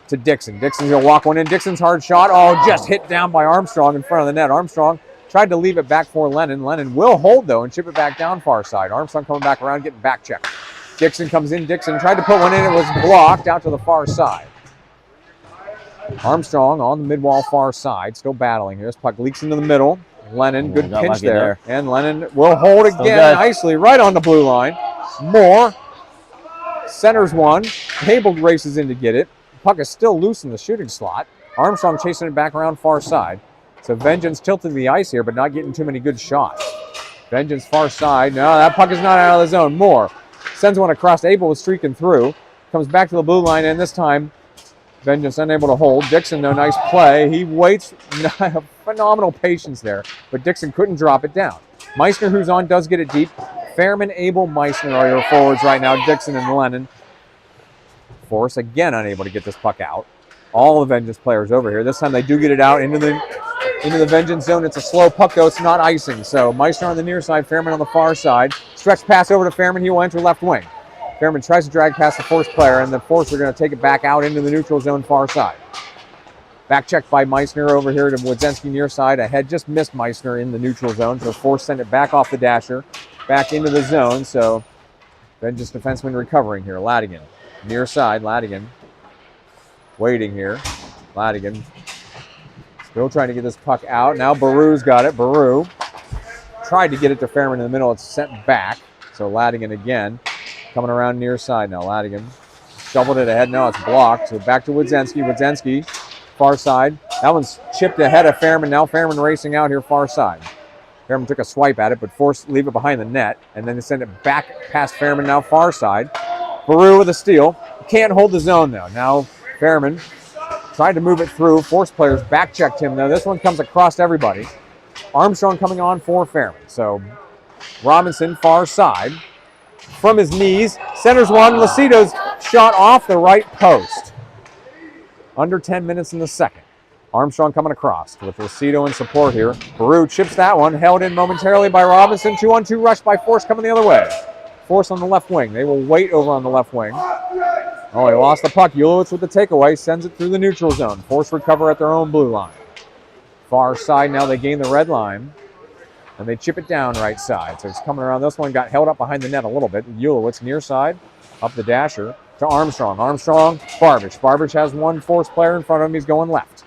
A: to Dixon. Dixon's going to walk one in. Dixon's hard shot. Oh, just hit down by Armstrong in front of the net. Armstrong tried to leave it back for Lennon. Lennon will hold, though, and chip it back down far side. Armstrong coming back around, getting back checked. Dixon comes in. Dixon tried to put one in. It was blocked out to the far side. Armstrong on the mid-wall far side, still battling here. This puck leaks into the middle. Lennon, good pinch there. And Lennon will hold again nicely right on the blue line. Moore centers one. Abel races in to get it. Puck is still loose in the shooting slot. Armstrong chasing it back around far side. So Vengeance tilted the ice here, but not getting too many good shots. Vengeance far side. No, that puck is not out of the zone. Moore sends one across. Abel was streaking through. Comes back to the blue line, and this time Vengeance unable to hold. Dixon, no, nice play. He waits. Phenomenal patience there, but Dixon couldn't drop it down. Meissner, who's on, does get it deep. Fairman, Abel, Meissner are your forwards right now. Dixon and Lennon. Force again unable to get this puck out. All the Vengeance players over here. This time they do get it out into the Vengeance zone. It's a slow puck, though. It's not icing. So Meissner on the near side, Fairman on the far side. Stretch pass over to Fairman. He will enter left wing. Fairman tries to drag past the Force player, and the Force are going to take it back out into the neutral zone far side. Back checked by Meissner over here to Wodzinski near side. Ahead just missed Meissner in the neutral zone, so Force sent it back off the dasher, back into the zone. So Vengeance defenseman recovering here. Ladigan near side. Ladigan waiting here. Ladigan still trying to get this puck out. Now Baru's got it. Baru tried to get it to Fairman in the middle. It's sent back. So Ladigan again coming around near side now. Ladigan shoveled it ahead. No, it's blocked. So back to Wodzinski. Wodzinski far side. That one's chipped ahead of Fairman. Now Fairman racing out here far side. Fairman took a swipe at it, but forced leave it behind the net, and then they send it back past Fairman now far side. Baru with a steal. Can't hold the zone though. Now Fairman tried to move it through. Force players back checked him though. This one comes across everybody. Armstrong coming on for Fairman. So Robinson far side. From his knees, centers one. Lucido's shot off the right post. Under 10 minutes in the second. Armstrong coming across with Lucido in support here. Baru chips that one, held in momentarily by Robinson. 2-on-2 rush by Force coming the other way. Force on the left wing. They will wait over on the left wing. Oh, he lost the puck. Ulowitz with the takeaway, sends it through the neutral zone. Force recover at their own blue line. Far side now, they gain the red line. And they chip it down right side. So it's coming around. This one got held up behind the net a little bit. Ulowitz near side, up the dasher to Armstrong. Armstrong, Barbish. Barbish has one Force player in front of him. He's going left.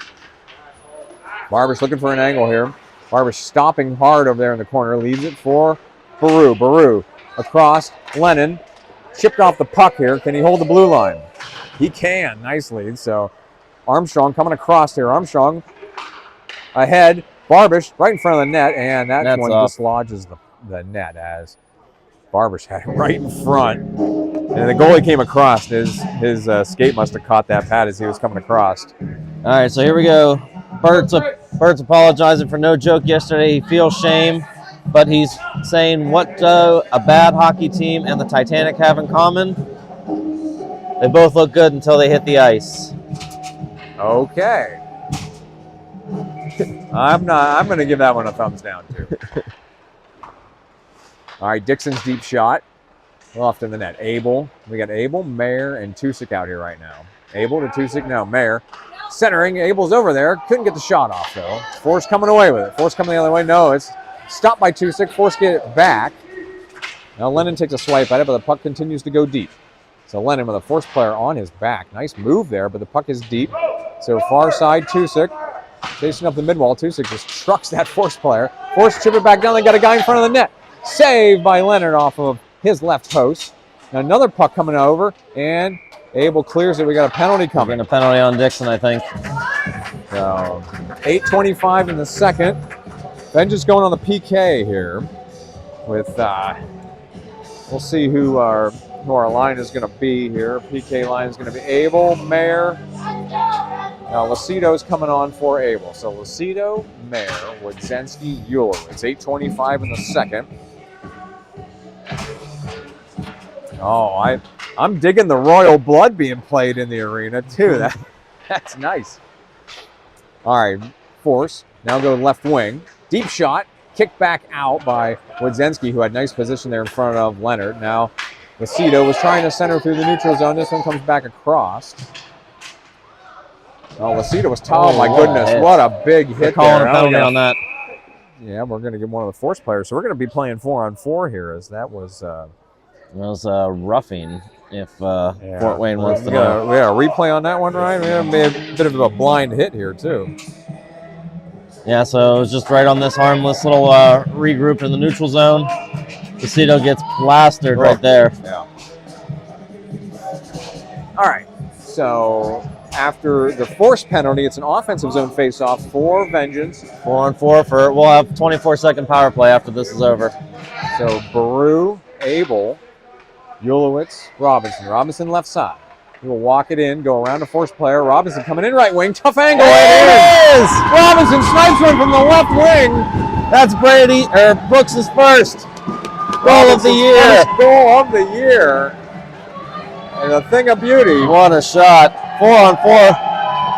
A: Barbish looking for an angle here. Barbish stopping hard over there in the corner. Leaves it for Baru. Baru across. Lennon chipped off the puck here. Can he hold the blue line? He can. Nice lead. So Armstrong coming across here. Armstrong ahead. Barbish right in front of the net, and that one dislodges the net as Barbish had it right in front. And the goalie came across. His skate must have caught that pad as he was coming across.
B: All right, so here we go. Bert's apologizing for no joke yesterday. He feels shame, but he's saying what a bad hockey team and the Titanic have in common. They both look good until they hit the ice.
A: Okay. I'm going to give that one a thumbs down, too. All right, Dixon's deep shot. Off to the net. Abel. We got Abel, Mayer, and Tusick out here right now. Abel to Tusick. No, Mayer. Centering. Abel's over there. Couldn't get the shot off, though. Force coming away with it. Force coming the other way. No, it's stopped by Tusick. Force get it back. Now Lennon takes a swipe at it, but the puck continues to go deep. So Lennon with a Force player on his back. Nice move there, but the puck is deep. So far side, Tusick. Chasing up the mid-wall. Tusick just trucks that Force player. Force chip it back down. They got a guy in front of the net. Saved by Leonard off of his left post. Now another puck coming over, and Abel clears it. We got a penalty coming.
B: Getting a penalty on Dixon, I think.
A: So 8:25 in the second. Vengeance going on the PK here. With we'll see who our line is going to be here. PK line is going to be Abel, Mayer. Now Lucido's coming on for Abel. So Lucido, Mayer, Wodzinski, Ulowitz. 8:25 in the second. Oh, I'm digging the royal blood being played in the arena too. That's nice. All right, Force now go left wing. Deep shot, kicked back out by Wadzinski, who had nice position there in front of Leonard. Now, Lucido was trying to center through the neutral zone. This one comes back across. Oh, Lucido was tall. Oh, my goodness, what a big hit
B: calling
A: there.
B: A penalty on that.
A: Yeah, we're going to get one of the Force players. So we're going to be playing 4-on-4 here, as that was...
B: roughing, if Fort Wayne wants to know.
A: Yeah, replay on that one, Ryan. We have a bit of a blind hit here, too.
B: Yeah, so it was just right on this harmless little regroup in the neutral zone. Lucido gets plastered right there.
A: Yeah. All right, so after the Force penalty, it's an offensive zone face-off for Vengeance.
B: 4-on-4 we'll have 24-second power play after this is over.
A: So Baru, Abel, Ulowitz, Robinson. Robinson left side. He will walk it in, go around the Force player. Robinson coming in right wing. Tough angle.
B: It is!
A: Robinson snipes one from the left wing.
B: That's Brooks' first goal of the year.
A: First goal of the year. And a thing of beauty.
B: What a shot. 4-on-4.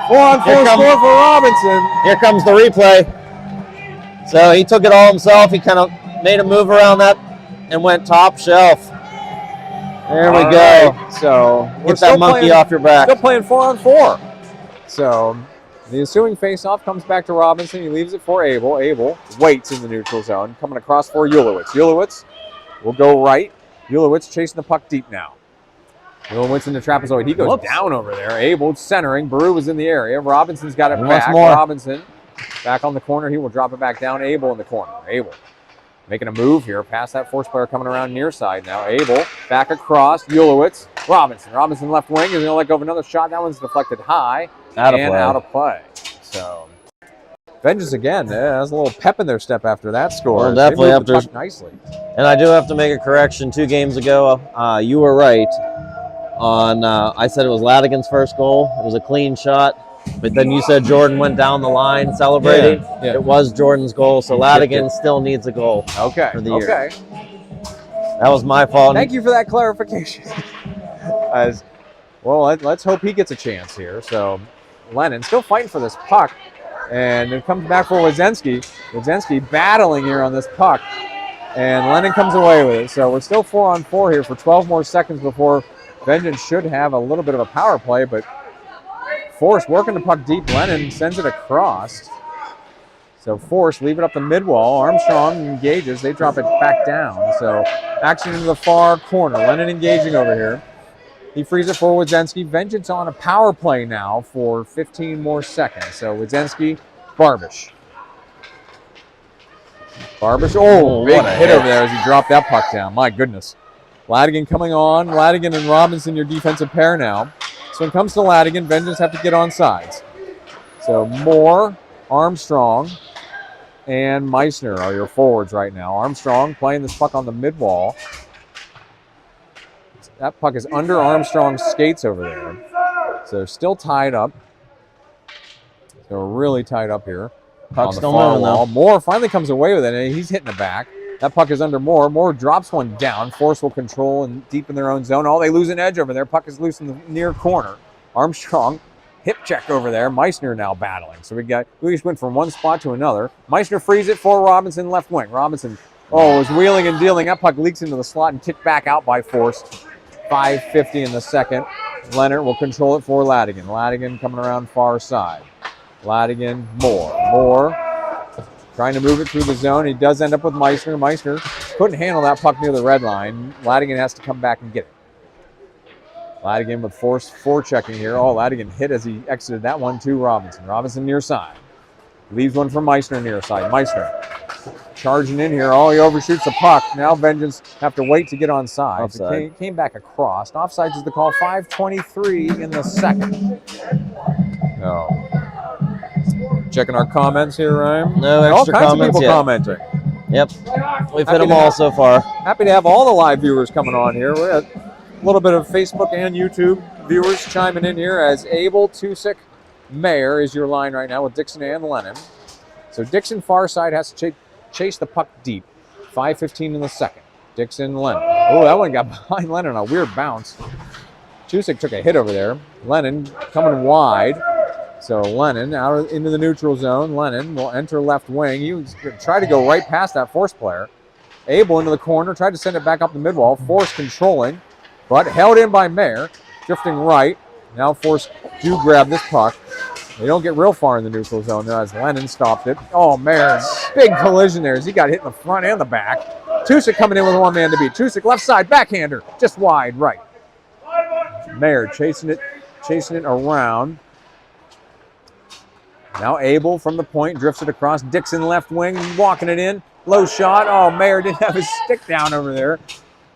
A: 4-on-4 score for Robinson.
B: Here comes the replay. So he took it all himself. He kind of made a move around that and went top shelf. There we go.
A: Right. So
B: get that monkey off your back.
A: Still playing 4-on-4. So the ensuing face-off comes back to Robinson. He leaves it for Abel. Abel waits in the neutral zone. Coming across for Ulowitz. Ulowitz will go right. Ulowitz chasing the puck deep now. Ulowitz in the trapezoid. He goes down over there. Abel centering. Baru was in the area. Robinson's got it back. Robinson back on the corner. He will drop it back down. Abel in the corner. Abel making a move here past that Force player coming around near side now. Abel back across. Ulowitz. Robinson left wing. He's going to let go of another shot. That one's deflected high. Out of play. So Vengeance again. Has a little pep in their step after that score.
B: Well, definitely after
A: the puck nicely.
B: And I do have to make a correction. 2 games ago, you were right on. I said it was Ladigan's first goal. It was a clean shot. But then you said Jordan went down the line celebrating.
A: Yeah.
B: It was Jordan's goal, so Ladigan still needs a goal for the year.
A: Okay.
B: That was my fault.
A: Thank you for that clarification. Let's hope he gets a chance here. So Lennon still fighting for this puck. And it comes back for Wadzinski. Wadzinski battling here on this puck. And Lennon comes away with it. So we're still 4-on-4 here for 12 more seconds before Vengeance should have a little bit of a power play, but Force working the puck deep. Lennon sends it across. So Force leave it up the mid-wall. Armstrong engages. They drop it back down. So action into the far corner. Lennon engaging over here. He frees it for Wadzinski. Vengeance on a power play now for 15 more seconds. So Wadzinski, Barbish. Big hit over there as he dropped that puck down. My goodness. Ladigan coming on. Ladigan and Robinson, your defensive pair now. So when it comes to Ladigan, Vengeance have to get on sides. So Moore, Armstrong, and Meissner are your forwards right now. Armstrong playing this puck on the mid-wall. That puck is under Armstrong's skates over there. So they're still tied up. They're really tied up here.
B: Puck's still moving though.
A: Moore finally comes away with it, and he's hitting it back. That puck is under Moore. Moore drops one down. Force will control and deep in their own zone. They lose an edge over there. Puck is loose in the near corner. Armstrong, hip check over there. Meissner now battling. So we just went from one spot to another. Meissner frees it for Robinson left wing. Robinson, was wheeling and dealing. That puck leaks into the slot and kicked back out by Force. 5:50 in the second. Leonard will control it for Ladigan. Ladigan coming around far side. Ladigan, Moore. Trying to move it through the zone. He does end up with Meissner. Meissner couldn't handle that puck near the red line. Ladigan has to come back and get it. Ladigan with Force forechecking here. Ladigan hit as he exited that one to Robinson. Robinson near side. Leaves one for Meissner near side. Meissner charging in here. He overshoots the puck. Now Vengeance have to wait to get on side. It came back across. Offsides is the call. 5:23 in the second. Checking our comments here, Ryan.
B: No extra
A: all kinds
B: comments
A: of people
B: yet.
A: Commenting.
B: Yep. We've hit them all so far.
A: Happy to have all the live viewers coming on here. We had a little bit of Facebook and YouTube viewers chiming in here as Abel, Tusick, Mayer is your line right now with Dixon and Lennon. So Dixon far side has to chase the puck deep. 5:15 in the second. Dixon, Lennon. That one got behind Lennon on a weird bounce. Tusick took a hit over there. Lennon coming wide. So Lennon into the neutral zone. Lennon will enter left wing. He was going to try to go right past that Force player. Abel into the corner, tried to send it back up the mid-wall. Force controlling, but held in by Mayer. Drifting right. Now Force do grab this puck. They don't get real far in the neutral zone there as Lennon stopped it. Oh, Mayer, big collision there as he got hit in the front and the back. Tusick coming in with one man to beat. Tusick left side, backhander, just wide right. Mayer chasing it around. Now Abel from the point, drifts it across. Dixon left wing, walking it in. Low shot. Oh, Mayer didn't have his stick down over there.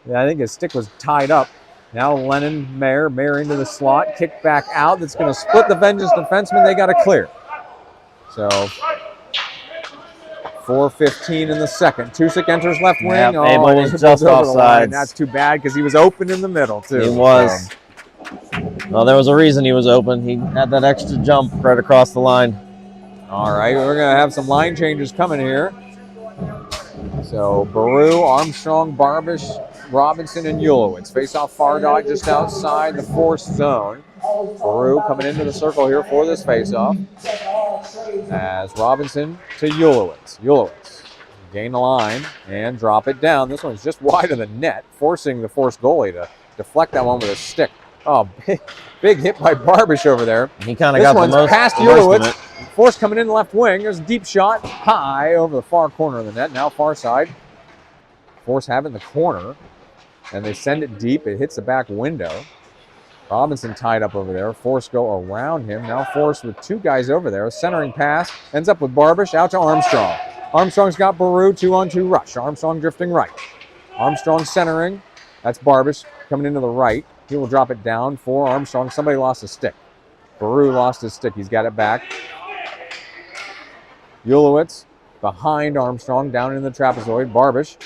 A: Yeah, I think his stick was tied up. Now Lennon, Mayer into the slot. Kick back out. That's going to split the Vengeance defenseman. They got to clear. So 4:15 in the second. Tusick enters left wing.
B: Yep,
A: oh,
B: Abel was just offside.
A: That's too bad because he was open in the middle, too.
B: He was. Well, there was a reason he was open. He had that extra jump right across the line.
A: All right, we're going to have some line changes coming here. So Baru, Armstrong, Barbish, Robinson, and Ulowitz face off far dot just outside the Force zone. Baru coming into the circle here for this face-off. As Robinson to Ulowitz. Ulowitz gain the line and drop it down. This one's just wide of the net, forcing the Force goalie to deflect that one with a stick. Oh, big hit by Barbish over there.
B: He kind of got the most
A: past Ulowitz. Force coming in left wing. There's a deep shot high over the far corner of the net. Now far side. Force have it in the corner. And they send it deep. It hits the back window. Robinson tied up over there. Force go around him. Now Force with two guys over there. Centering pass. Ends up with Barbish out to Armstrong. Armstrong's got Baru 2-on-2 rush. Armstrong drifting right. Armstrong centering. That's Barbish coming into the right. He will drop it down for Armstrong. Somebody lost a stick. Baru lost his stick. He's got it back. Ulowitz behind Armstrong down in the trapezoid. Barbish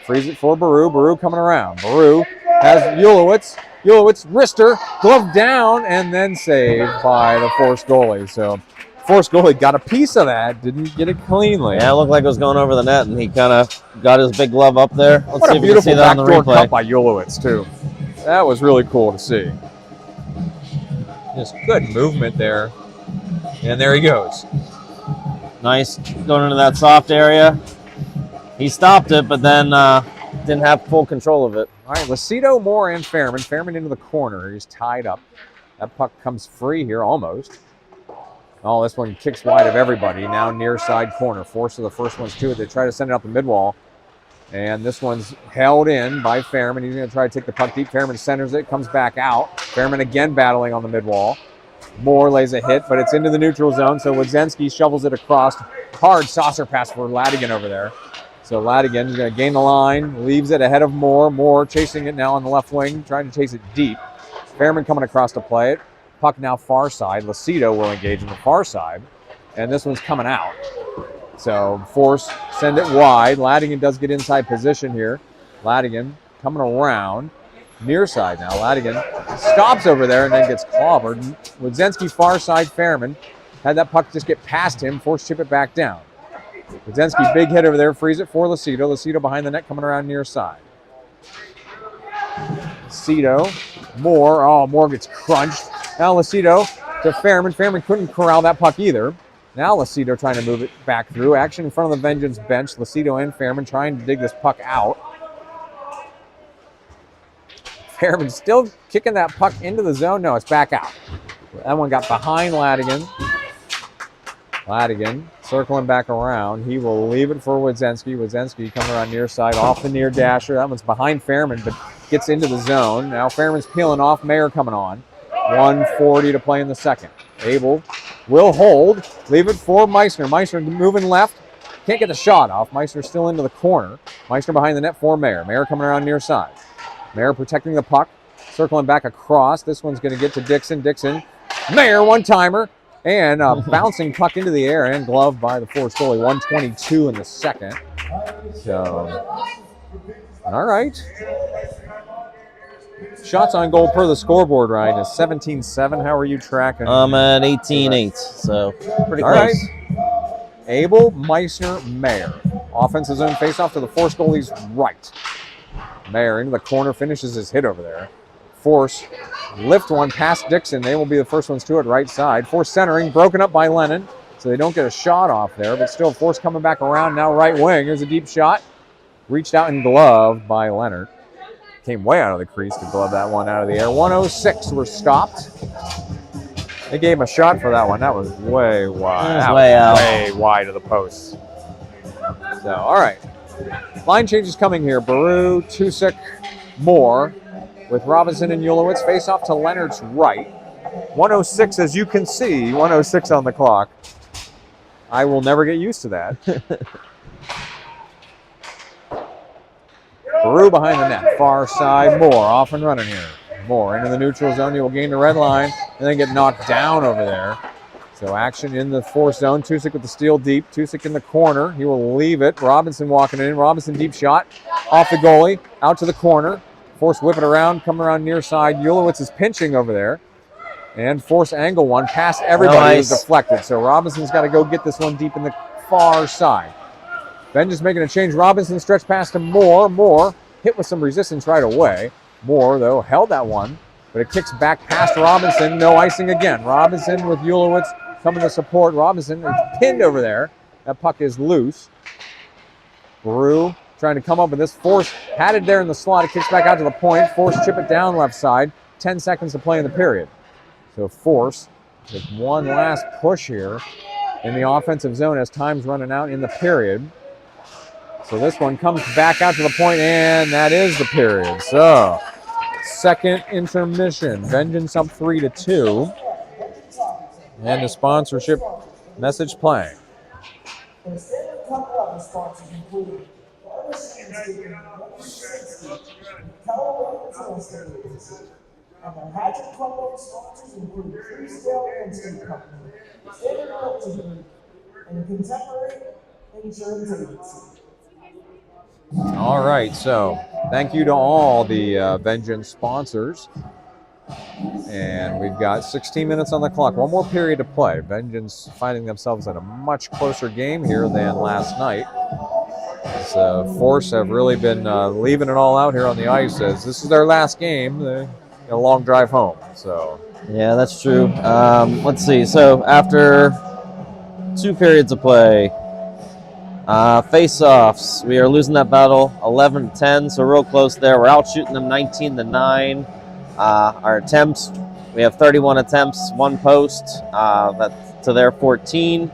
A: frees it for Baru. Baru coming around. Baru has Ulowitz. Ulowitz wrister, glove down, and then saved by the Force goalie. So Force goalie got a piece of that, didn't get it cleanly.
B: Yeah, it looked like it was going over the net, and he kind of got his big glove up there. Let's
A: what
B: see
A: a
B: if we can
A: beautiful
B: see that on the
A: backdoor
B: replay.
A: cut by Ulowitz, too. That was really cool to see. Just good movement there. And there he goes.
B: Nice going into that soft area. He stopped it, but then didn't have full control of it.
A: All right, Lucido, Moore, and Fairman. Fairman into the corner. He's tied up. That puck comes free here almost. Oh, this one kicks wide of everybody. Now near side corner. Force of the first ones to it. They try to send it up the mid-wall. And this one's held in by Fairman. He's going to try to take the puck deep. Fairman centers it, comes back out. Fairman again battling on the mid-wall. Moore lays a hit, but it's into the neutral zone. So Wodzinski shovels it across. Hard saucer pass for Ladigan over there. So Ladigan is going to gain the line, leaves it ahead of Moore. Moore chasing it now on the left wing, trying to chase it deep. Fairman coming across to play it. Puck now far side. Lucido will engage in the far side. And this one's coming out. So Force send it wide. Ladigan does get inside position here. Ladigan coming around. Near side now. Ladigan stops over there and then gets clobbered. Wodzinski far side. Fairman had that puck just get past him. Force chip it back down. Wodzinski big hit over there. Frees it for Lucido. Lucido behind the net coming around near side. Lucido. Moore. Oh, Moore gets crunched. Now Lucido to Fairman. Fairman couldn't corral that puck either. Now Lucido trying to move it back through. Action in front of the Vengeance bench. Lucido and Fairman trying to dig this puck out. Fairman still kicking that puck into the zone. No, it's back out. That one got behind Ladigan. Ladigan circling back around. He will leave it for Wodzinski. Wodzinski coming around near side off the near dasher. That one's behind Fairman, but gets into the zone. Now Fairman's peeling off. Mayer coming on. 1:40 to play in the second. Abel will hold. Leave it for Meissner. Meissner moving left. Can't get the shot off. Meissner still into the corner. Meissner behind the net for Mayer. Mayer coming around near side. Mayer protecting the puck. Circling back across. This one's going to get to Dixon. Dixon. Mayer one-timer. And a bouncing puck into the air and gloved by the Force goalie. 1:22 in the second. So, all right. Shots on goal per the scoreboard, Ryan, is 17-7. How are you tracking?
B: I'm at 18-8, so pretty
A: All
B: close.
A: right. Abel, Meissner, Mayer. Offensive zone faceoff to the Force goalie's right. Mayer into the corner, finishes his hit over there. Force lift one past Dixon. They will be the first ones to it, right side. Force centering, broken up by Lennon, so they don't get a shot off there, but still Force coming back around now right wing. Here's a deep shot. Reached out and gloved by Leonard. Came way out of the crease to glove that one out of the air. 106 were stopped. They gave him a shot for that one. That was way wide.
B: That was way out.
A: Way wide of the post. So, all right. Line changes coming here. Baru, Tusick, Moore, with Robinson and Ulowitz. Face off to Leonard's right. 106, as you can see, 106 on the clock. I will never get used to that. Baru behind the net, far side, Moore off and running here. Moore into the neutral zone, he will gain the red line and then get knocked down over there. So action in the Force zone, Tusick with the steal deep, Tusick in the corner, he will leave it. Robinson walking in, Robinson deep shot, off the goalie, out to the corner. Force whip it around, coming around near side. Ulowitz is pinching over there. And Force angle one past everybody is deflected. So Robinson's got to go get this one deep in the far side. Ben just making a change. Robinson stretched past to Moore. Moore hit with some resistance right away. Moore, though, held that one, but it kicks back past Robinson. No icing again. Robinson with Ulowitz coming to support. Robinson is pinned over there. That puck is loose. Baru trying to come up with this. Force had it there in the slot. It kicks back out to the point. Force chip it down left side. 10 seconds to play in the period. So Force with one last push here in the offensive zone as time's running out in the period. So this one comes back out to the point, and that is the period. So, second intermission. Vengeance up 3-2. And the sponsorship message playing.
C: And the standard couple of sponsors include Barber Landscaping, 160, Callaway International Agency. And the Hatchet Club of sponsors include Freestyle Landscape Company, Standard Realty Group, and Contemporary Insurance Agency.
A: All right, so thank you to all the Vengeance sponsors. And we've got 16 minutes on the clock. One more period to play. Vengeance finding themselves in a much closer game here than last night. So Force have really been leaving it all out here on the ice as this is their last game. They got a long drive home. So
B: yeah, that's true. Let's see. So after 2 periods of play, face-offs, we are losing that battle 11-10, so real close there. We're out shooting them 19-9. Our attempts, we have 31 attempts, 1 post, that's to their 14.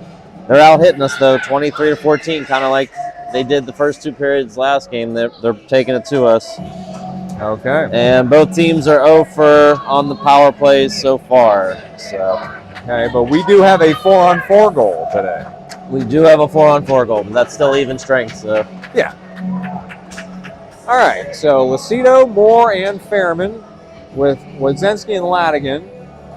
B: They're out hitting us though, 23-14, kind of like they did the first 2 periods last game. They're taking it to us.
A: okay.
B: And both teams are 0 for on the power plays so far. So
A: Okay, but we do have a 4-on-4 goal today.
B: we do have a 4-on-4 goal, but that's still even strength. So
A: Yeah. All right, so Lucido, Moore, and Fairman with Wodzinski and Ladigan.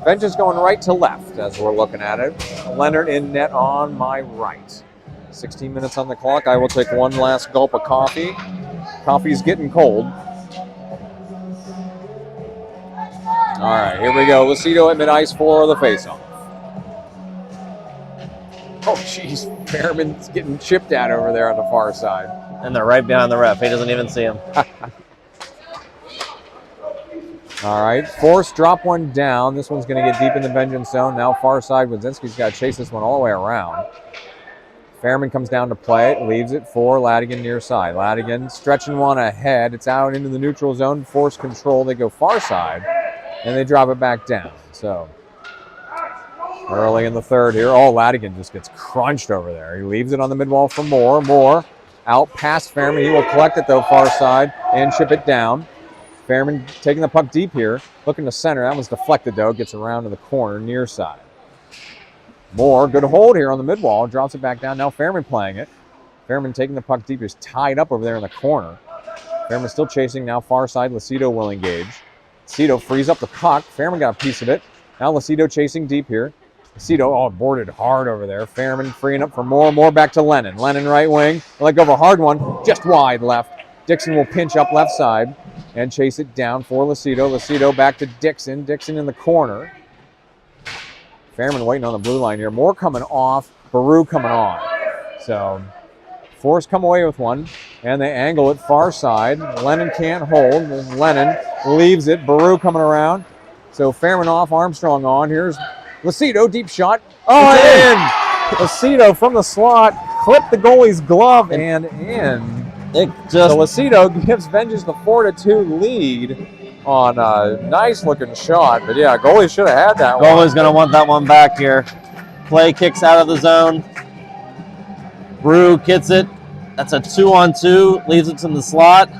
A: Vengeance going right to left as we're looking at it. Leonard in net on my right. 16 minutes on the clock. I will take one last gulp of coffee. Coffee's getting cold. All right, here we go. Lucido at mid-ice for the faceoff. Oh, jeez. Fairman's getting chipped at over there on the far side.
B: and they're right behind the ref. He doesn't even see him.
A: All right, Force drop one down. This one's going to get deep in the Vengeance zone. Now far side, Wodzinski's got to chase this one all the way around. Fairman comes down to play it, leaves it for Ladigan near side. Ladigan stretching one ahead. It's out into the neutral zone. Force control. They go far side, and they drop it back down. So early in the third here. Oh, Ladigan just gets crunched over there. He leaves it on the midwall for Moore. Moore out past Fairman. He will collect it, though, far side, and chip it down. Fairman taking the puck deep here, looking to center. That was deflected, though. Gets around to the corner, near side. Moore, good hold here on the midwall. Drops it back down. Now Fairman playing it. Fairman taking the puck deep. Is tied up over there in the corner. Fairman still chasing. Now far side. Lucido will engage. Lucido frees up the puck. Fairman got a piece of it. Now Lucido chasing deep here. Lucido, boarded hard over there. Fairman freeing up for Moore. Moore back to Lennon. Lennon right wing. Let go of a hard one. Just wide left. Dixon will pinch up left side and chase it down for Lucido. Lucido back to Dixon. Dixon in the corner. Fairman waiting on the blue line here. Moore coming off. Baru coming on. So Force come away with one. And they angle it far side. Lennon can't hold. Lennon leaves it. Baru coming around. So Fairman off, Armstrong on. Here's Lucido, deep shot. Oh, in! Lucido from the slot, clipped the goalie's glove and in. So Lucido gives Vengeance the 4-2 lead on a nice looking shot. But yeah, goalie should have had that one.
B: Goalie's going to want that one back here. Play kicks out of the zone. Brew gets it. That's a 2-on-2, leaves it in the slot,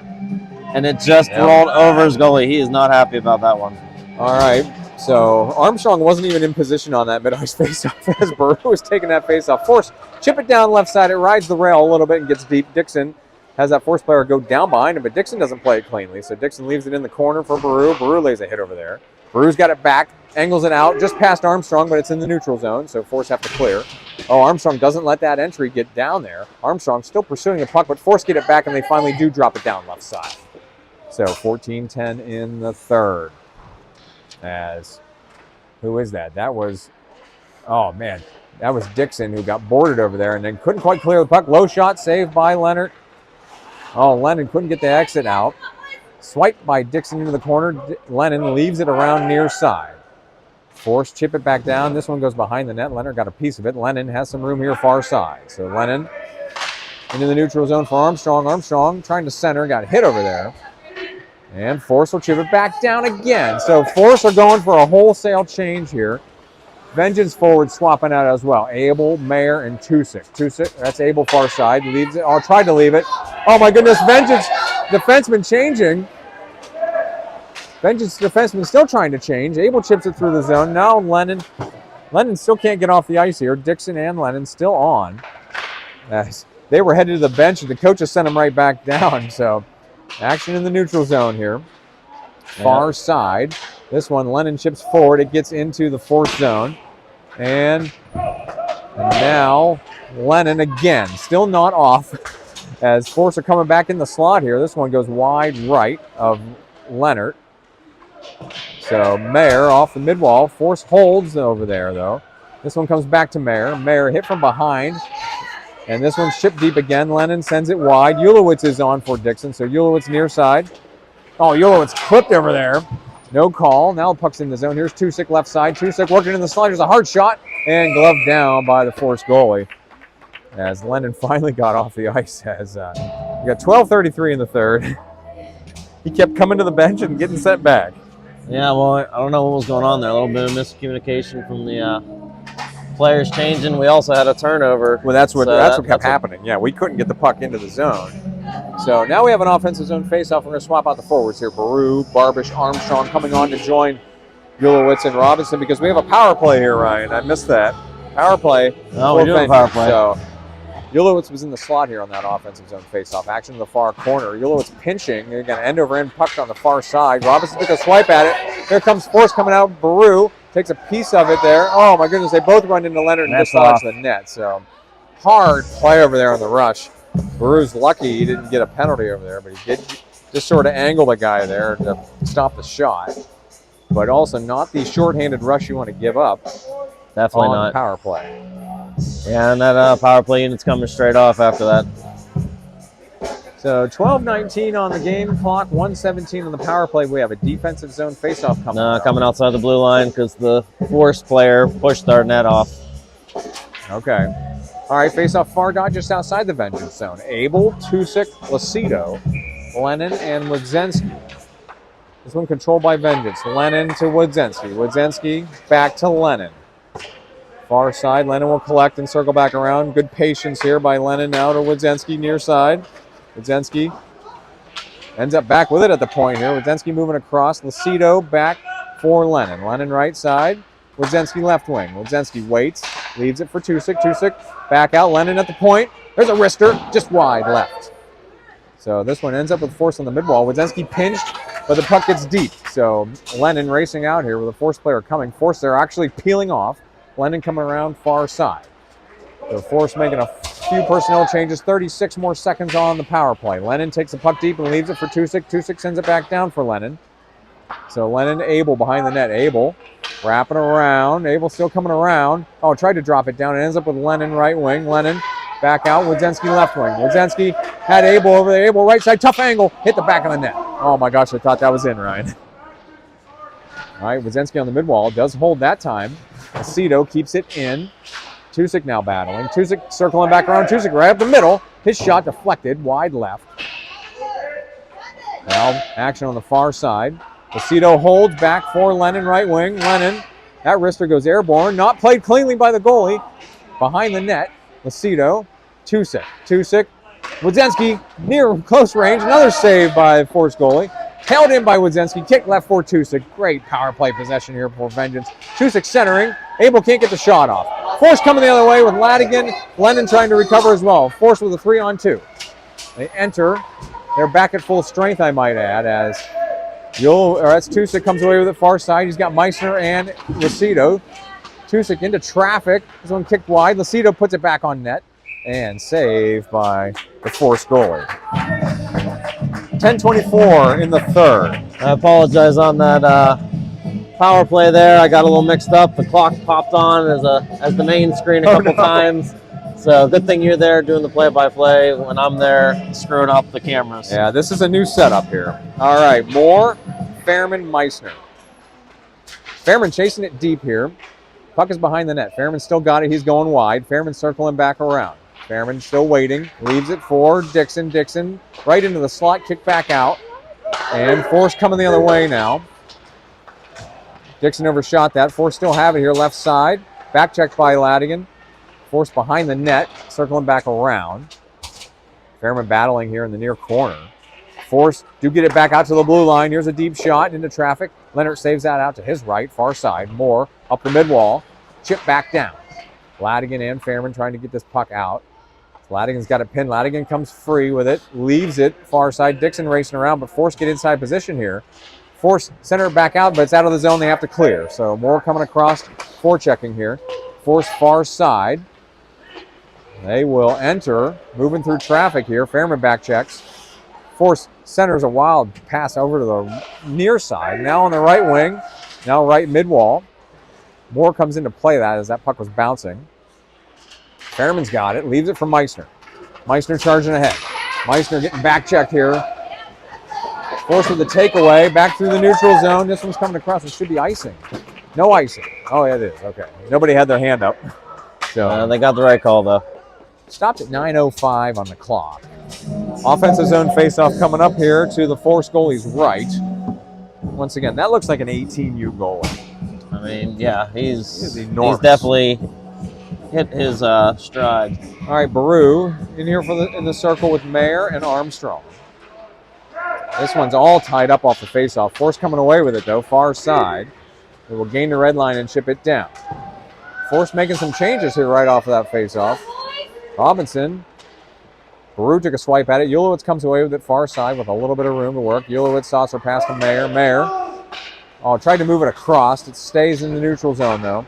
B: and it just rolled over his goalie. He is not happy about that one.
A: All right, so Armstrong wasn't even in position on that mid-ice faceoff as Baru was taking that faceoff. Force, chip it down left side. It rides the rail a little bit and gets deep. Dixon has that Force player go down behind him, but Dixon doesn't play it cleanly, so Dixon leaves it in the corner for Baru. Baru lays a hit over there. Baru's got it back, angles it out, just past Armstrong, but it's in the neutral zone, so Force have to clear. Oh, Armstrong doesn't let that entry get down there. Armstrong still pursuing the puck, but Force get it back, and they finally do drop it down left side. So 14-10 in the third. As, who is that? That was, oh man, that was Dixon who got boarded over there and then couldn't quite clear the puck. Low shot saved by Leonard. Oh, Lennon couldn't get the exit out. Swiped by Dixon into the corner. Lennon leaves it around near side. Force chip it back down. This one goes behind the net. Leonard got a piece of it. Lennon has some room here far side. So Lennon into the neutral zone for Armstrong. Armstrong trying to center, got hit over there. And Force will chip it back down again. So Force are going for a wholesale change here. Vengeance forward swapping out as well. Abel, Mayer, and Tusick. Tusick, that's Abel far side. Leaves it. Oh, tried to leave it. Oh my goodness, Vengeance defenseman changing. Vengeance defenseman still trying to change. Abel chips it through the zone. Now Lennon still can't get off the ice here. Dixon and Lennon still on. As they were headed to the bench, and the coaches sent them right back down. So action in the neutral zone here. Far side. This one, Lennon chips forward. It gets into the fourth zone. And now Lennon again, still not off. As Force are coming back in the slot here. This one goes wide right of Leonard. So Mayer off the midwall. Force holds over there, though. This one comes back to Mayer. Mayer hit from behind. And this one's chipped deep again. Lennon sends it wide. Ulowitz is on for Dixon. So Ulowitz near side. Oh, Ulowitz clipped over there. No call. Now the puck's in the zone. Here's Tusick left side. Tusick working in the slide. There's a hard shot. And gloved down by the Force goalie. As Lennon finally got off the ice. As we got 12:33 in the third. He kept coming to the bench and getting sent back.
B: Yeah, well, I don't know what was going on there. A little bit of miscommunication from the players changing. We also had a turnover.
A: Well, that's what kept happening. Yeah, we couldn't get the puck into the zone. So now we have an offensive zone faceoff. We're going to swap out the forwards here. Baru, Barbish, Armstrong coming on to join Ulowitz and Robinson because we have a power play here, Ryan. I missed that. Power play.
B: Oh, we do have a power play.
A: So Ulowitz was in the slot here on that offensive zone faceoff. Action in the far corner. Ulowitz pinching. They're going to end over end puck on the far side. Robinson took a swipe at it. Here comes Force coming out. Baru takes a piece of it there. Oh my goodness, they both run into Leonard and dislodge the net. So hard play over there on the rush. Baru's lucky he didn't get a penalty over there, but he did just sort of angle the guy there to stop the shot. But also not the shorthanded rush you want to give up.
B: Definitely
A: on
B: not.
A: Power play.
B: Yeah, and that power play unit's coming straight off after that.
A: So 12:19 on the game clock, 1:17 on the power play. We have a defensive zone faceoff coming.
B: Coming outside the blue line because the Force player pushed our net off.
A: Okay. All right, faceoff far dot just outside the Vengeance zone. Abel, Tusick, Lucido, Lennon, and Wodzenski. This one controlled by Vengeance. Lennon to Wodzenski. Wodzenski back to Lennon. Far side, Lennon will collect and circle back around. Good patience here by Lennon now to Wodzenski near side. Wodzenski ends up back with it at the point here. Wodzenski moving across. Lucido back for Lennon. Lennon right side. Wodzenski left wing. Wodzenski waits. Leaves it for Tusick. Tusick back out. Lennon at the point. There's a wrister just wide left. So this one ends up with Force on the midwall. Wodzenski pinched, but the puck gets deep. So Lennon racing out here with a Force player coming. Force there actually peeling off. Lennon coming around far side. So Force making a few personnel changes. 36 more seconds on the power play. Lennon takes the puck deep and leaves it for Tusick. Tusick sends it back down for Lennon. So Lennon, Abel behind the net. Abel wrapping around. Abel still coming around. Oh, tried to drop it down. It ends up with Lennon right wing. Lennon Back out, Wodzinski left wing. Wodzinski had Abel over there. Abel right side, tough angle, hit the back of the net. Oh my gosh, I thought that was in, Ryan. All right, Wodzinski on the mid wall, does hold that time. Aceto keeps it in. Tusick now battling. Tusick circling back around. Tusick right up the middle. His shot deflected, wide left. Now action on the far side. Aceto holds back for Lennon, right wing. Lennon, that wrister goes airborne. Not played cleanly by the goalie. Behind the net, Aceto. Tusick. Wodzinski near close range. Another save by Force goalie. Held in by Wodzinski. Kick left for Tusick. Great power play possession here for Vengeance. Tusick centering. Abel can't get the shot off. Force coming the other way with Ladigan. Lennon trying to recover as well. Force with a 3-on-2. They enter. They're back at full strength, I might add, as that's Tusick comes away with it far side. He's got Meissner and Aceto. Tusick into traffic. This one kicked wide. Aceto puts it back on net. And saved by the Force goalie. 10:24 in the third.
B: I apologize on that power play there. I got a little mixed up. The clock popped on as the main screen a couple times. So good thing you're there doing the play-by-play when I'm there screwing up the cameras.
A: Yeah, this is a new setup here. All right, Moore, Fairman, Meissner. Fairman chasing it deep here. Puck is behind the net. Fairman still got it. He's going wide. Fairman circling back around. Fairman still waiting. Leaves it for Dixon. Dixon right into the slot. Kick back out. And Force coming the other way now. Dixon overshot that. Force still have it here. Left side. Back checked by Ladigan. Force behind the net. Circling back around. Fairman battling here in the near corner. Force do get it back out to the blue line. Here's a deep shot into traffic. Leonard saves that out to his right. Far side. Moore up the mid wall. Chip back down. Ladigan and Fairman trying to get this puck out. Ladigan's got it pinned. Ladigan comes free with it. Leaves it far side. Dixon racing around, but Force get inside position here. Force center it back out, but it's out of the zone. They have to clear. So Moore coming across, forechecking here. Force far side. They will enter, moving through traffic here. Fairman back checks. Force centers a wild pass over to the near side. Now on the right wing. Now right mid wall. Moore comes into play that as that puck was bouncing. Fairman's got it, leaves it for Meissner. Meissner charging ahead. Meissner getting back checked here. Force with the takeaway, back through the neutral zone. This one's coming across, it should be icing. No icing. Oh, yeah, it is, okay. Nobody had their hand up. So
B: they got the right call, though.
A: Stopped at 9:05 on the clock. Offensive zone faceoff coming up here to the Force goalie's right. Once again, that looks like an 18U goalie.
B: I mean, yeah, he's
A: enormous.
B: He's definitely hit his stride.
A: All right, Baru in here in the circle with Mayer and Armstrong. This one's all tied up off the faceoff. Force coming away with it though, far side. They will gain the red line and chip it down. Force making some changes here right off of that faceoff. Robinson. Baru took a swipe at it. Ulowitz comes away with it far side with a little bit of room to work. Ulowitz saucer pass to Mayer. Mayer. Oh, tried to move it across. It stays in the neutral zone though.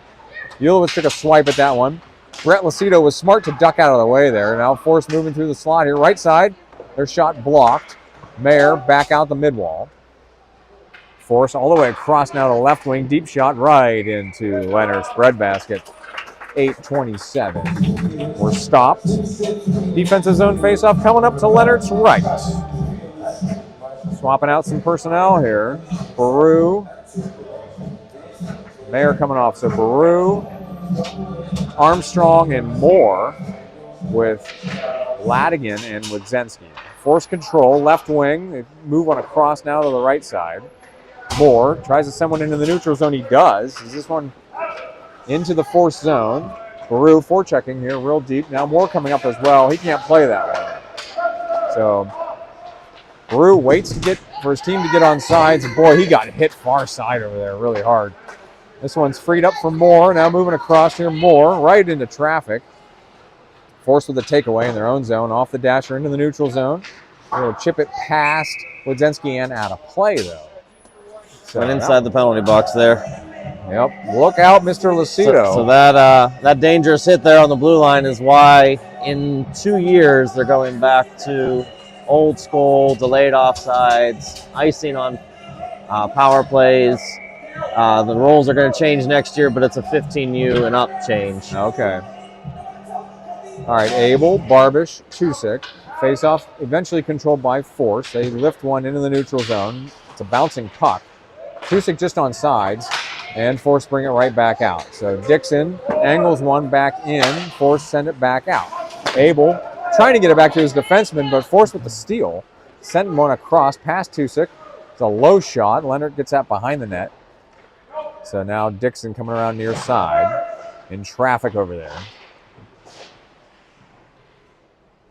A: Ulowitz took a swipe at that one. Brett Aceto was smart to duck out of the way there. Now Force moving through the slot here. Right side. Their shot blocked. Mayer back out the mid wall. Force all the way across now to left wing. Deep shot right into Leonard's breadbasket. 8:27. We're stopped. Defensive zone faceoff coming up to Leonard's right. Swapping out some personnel here. Baru. Mayer coming off. So Baru, Armstrong, and Moore with Ladigan and Wodzinski. Force control, left wing. They move on across now to the right side. Moore tries to send one into the neutral zone. He does. Is this one into the Force zone? Baru forechecking here real deep. Now Moore coming up as well. He can't play that one. So Baru waits for his team to get on sides. And boy, he got hit far side over there really hard. This one's freed up for Moore. Now moving across here. Moore right into traffic. Force with a takeaway in their own zone. Off the dasher into the neutral zone. They'll chip it past Wodzinski and out of play though. So
B: Went inside the penalty box there.
A: Yep. Look out, Mr. Aceto.
B: So that dangerous hit there on the blue line is why in 2 years they're going back to old school, delayed offsides, icing on power plays. The rules are going to change next year, but it's a 15U and up change.
A: Okay. All right, Abel, Barbish, Tusick. Face-off eventually controlled by Force. They lift one into the neutral zone. It's a bouncing puck. Tusick just on sides, and Force bring it right back out. So Dixon angles one back in. Force send it back out. Abel trying to get it back to his defenseman, but Force with the steal. Sending one across past Tusick. It's a low shot. Leonard gets that behind the net. So now Dixon coming around near side. In traffic over there.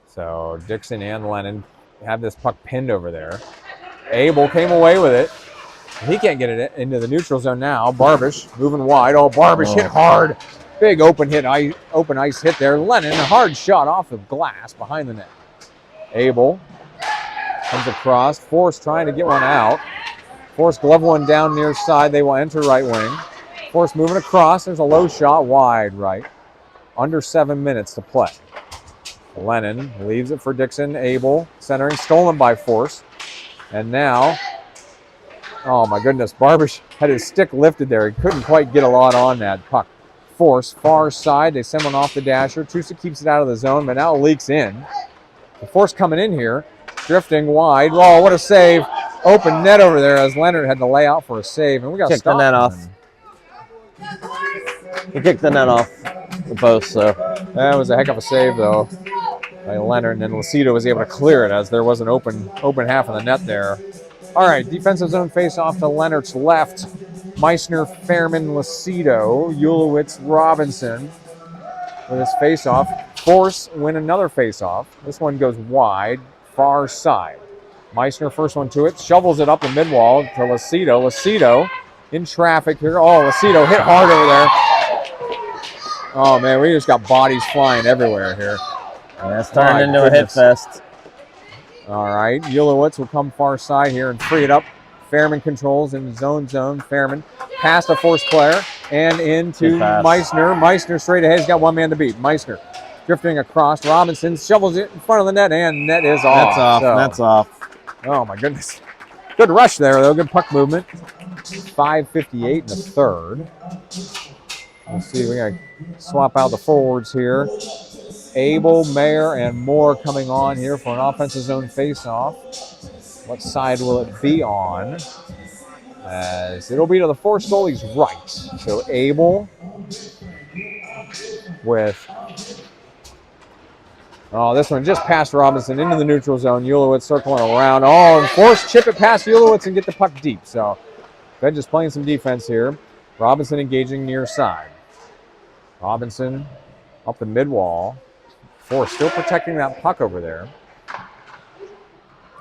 A: So Dixon and Lennon have this puck pinned over there. Abel came away with it. He can't get it into the neutral zone now. Barbish moving wide. Oh, Barbish hit hard. Big open ice hit there. Lennon, a hard shot off the glass behind the net. Abel comes across. Force trying to get one out. Force glove one down near side. They will enter right wing. Force moving across. There's a low shot wide right. Under 7 minutes to play. Lennon leaves it for Dixon. Abel centering, stolen by Force. And now, oh my goodness, Barbish had his stick lifted there. He couldn't quite get a lot on that puck. Force, far side. They send one off the dasher. Tusa keeps it out of the zone, but now it leaks in. The Force coming in here, drifting wide. Oh, what a save. Open net over there as Leonard had to lay out for a save. And we got
B: Kicked the net off. He kicked the net off the post, so.
A: That was a heck of a save, though, by Leonard. And then Lucido was able to clear it as there was an open half of the net there. All right, defensive zone face-off to Leonard's left. Meissner, Fairman, Lucido, Ulowitz, Robinson with his face-off. Force win another face-off. This one goes wide, far side. Meissner, first one to it, shovels it up the mid-wall to Lucido. Lucido in traffic here. Oh, Lucido hit hard over there. Oh, man, we just got bodies flying everywhere here.
B: Yeah, it's turned into a hit fest.
A: All right, Ulowitz will come far side here and free it up. Fairman controls in zone. Fairman past a Force player and into Meissner. Meissner straight ahead. He's got one man to beat. Meissner drifting across. Robinson shovels it in front of the net, and net is off.
B: That's off.
A: So,
B: that's off.
A: Oh, my goodness. Good rush there, though. Good puck movement. 5:58 in the third. Let's see. We got to swap out the forwards here. Abel, Mayer, and Moore coming on here for an offensive zone face-off. What side will it be on? As it'll be to the Force goalie's right. So Abel with, oh, this one just past Robinson into the neutral zone. Ulowitz circling around. Oh, and Force chip it past Ulowitz and get the puck deep. So they're just playing some defense here. Robinson engaging near side. Robinson up the mid-wall. Force still protecting that puck over there.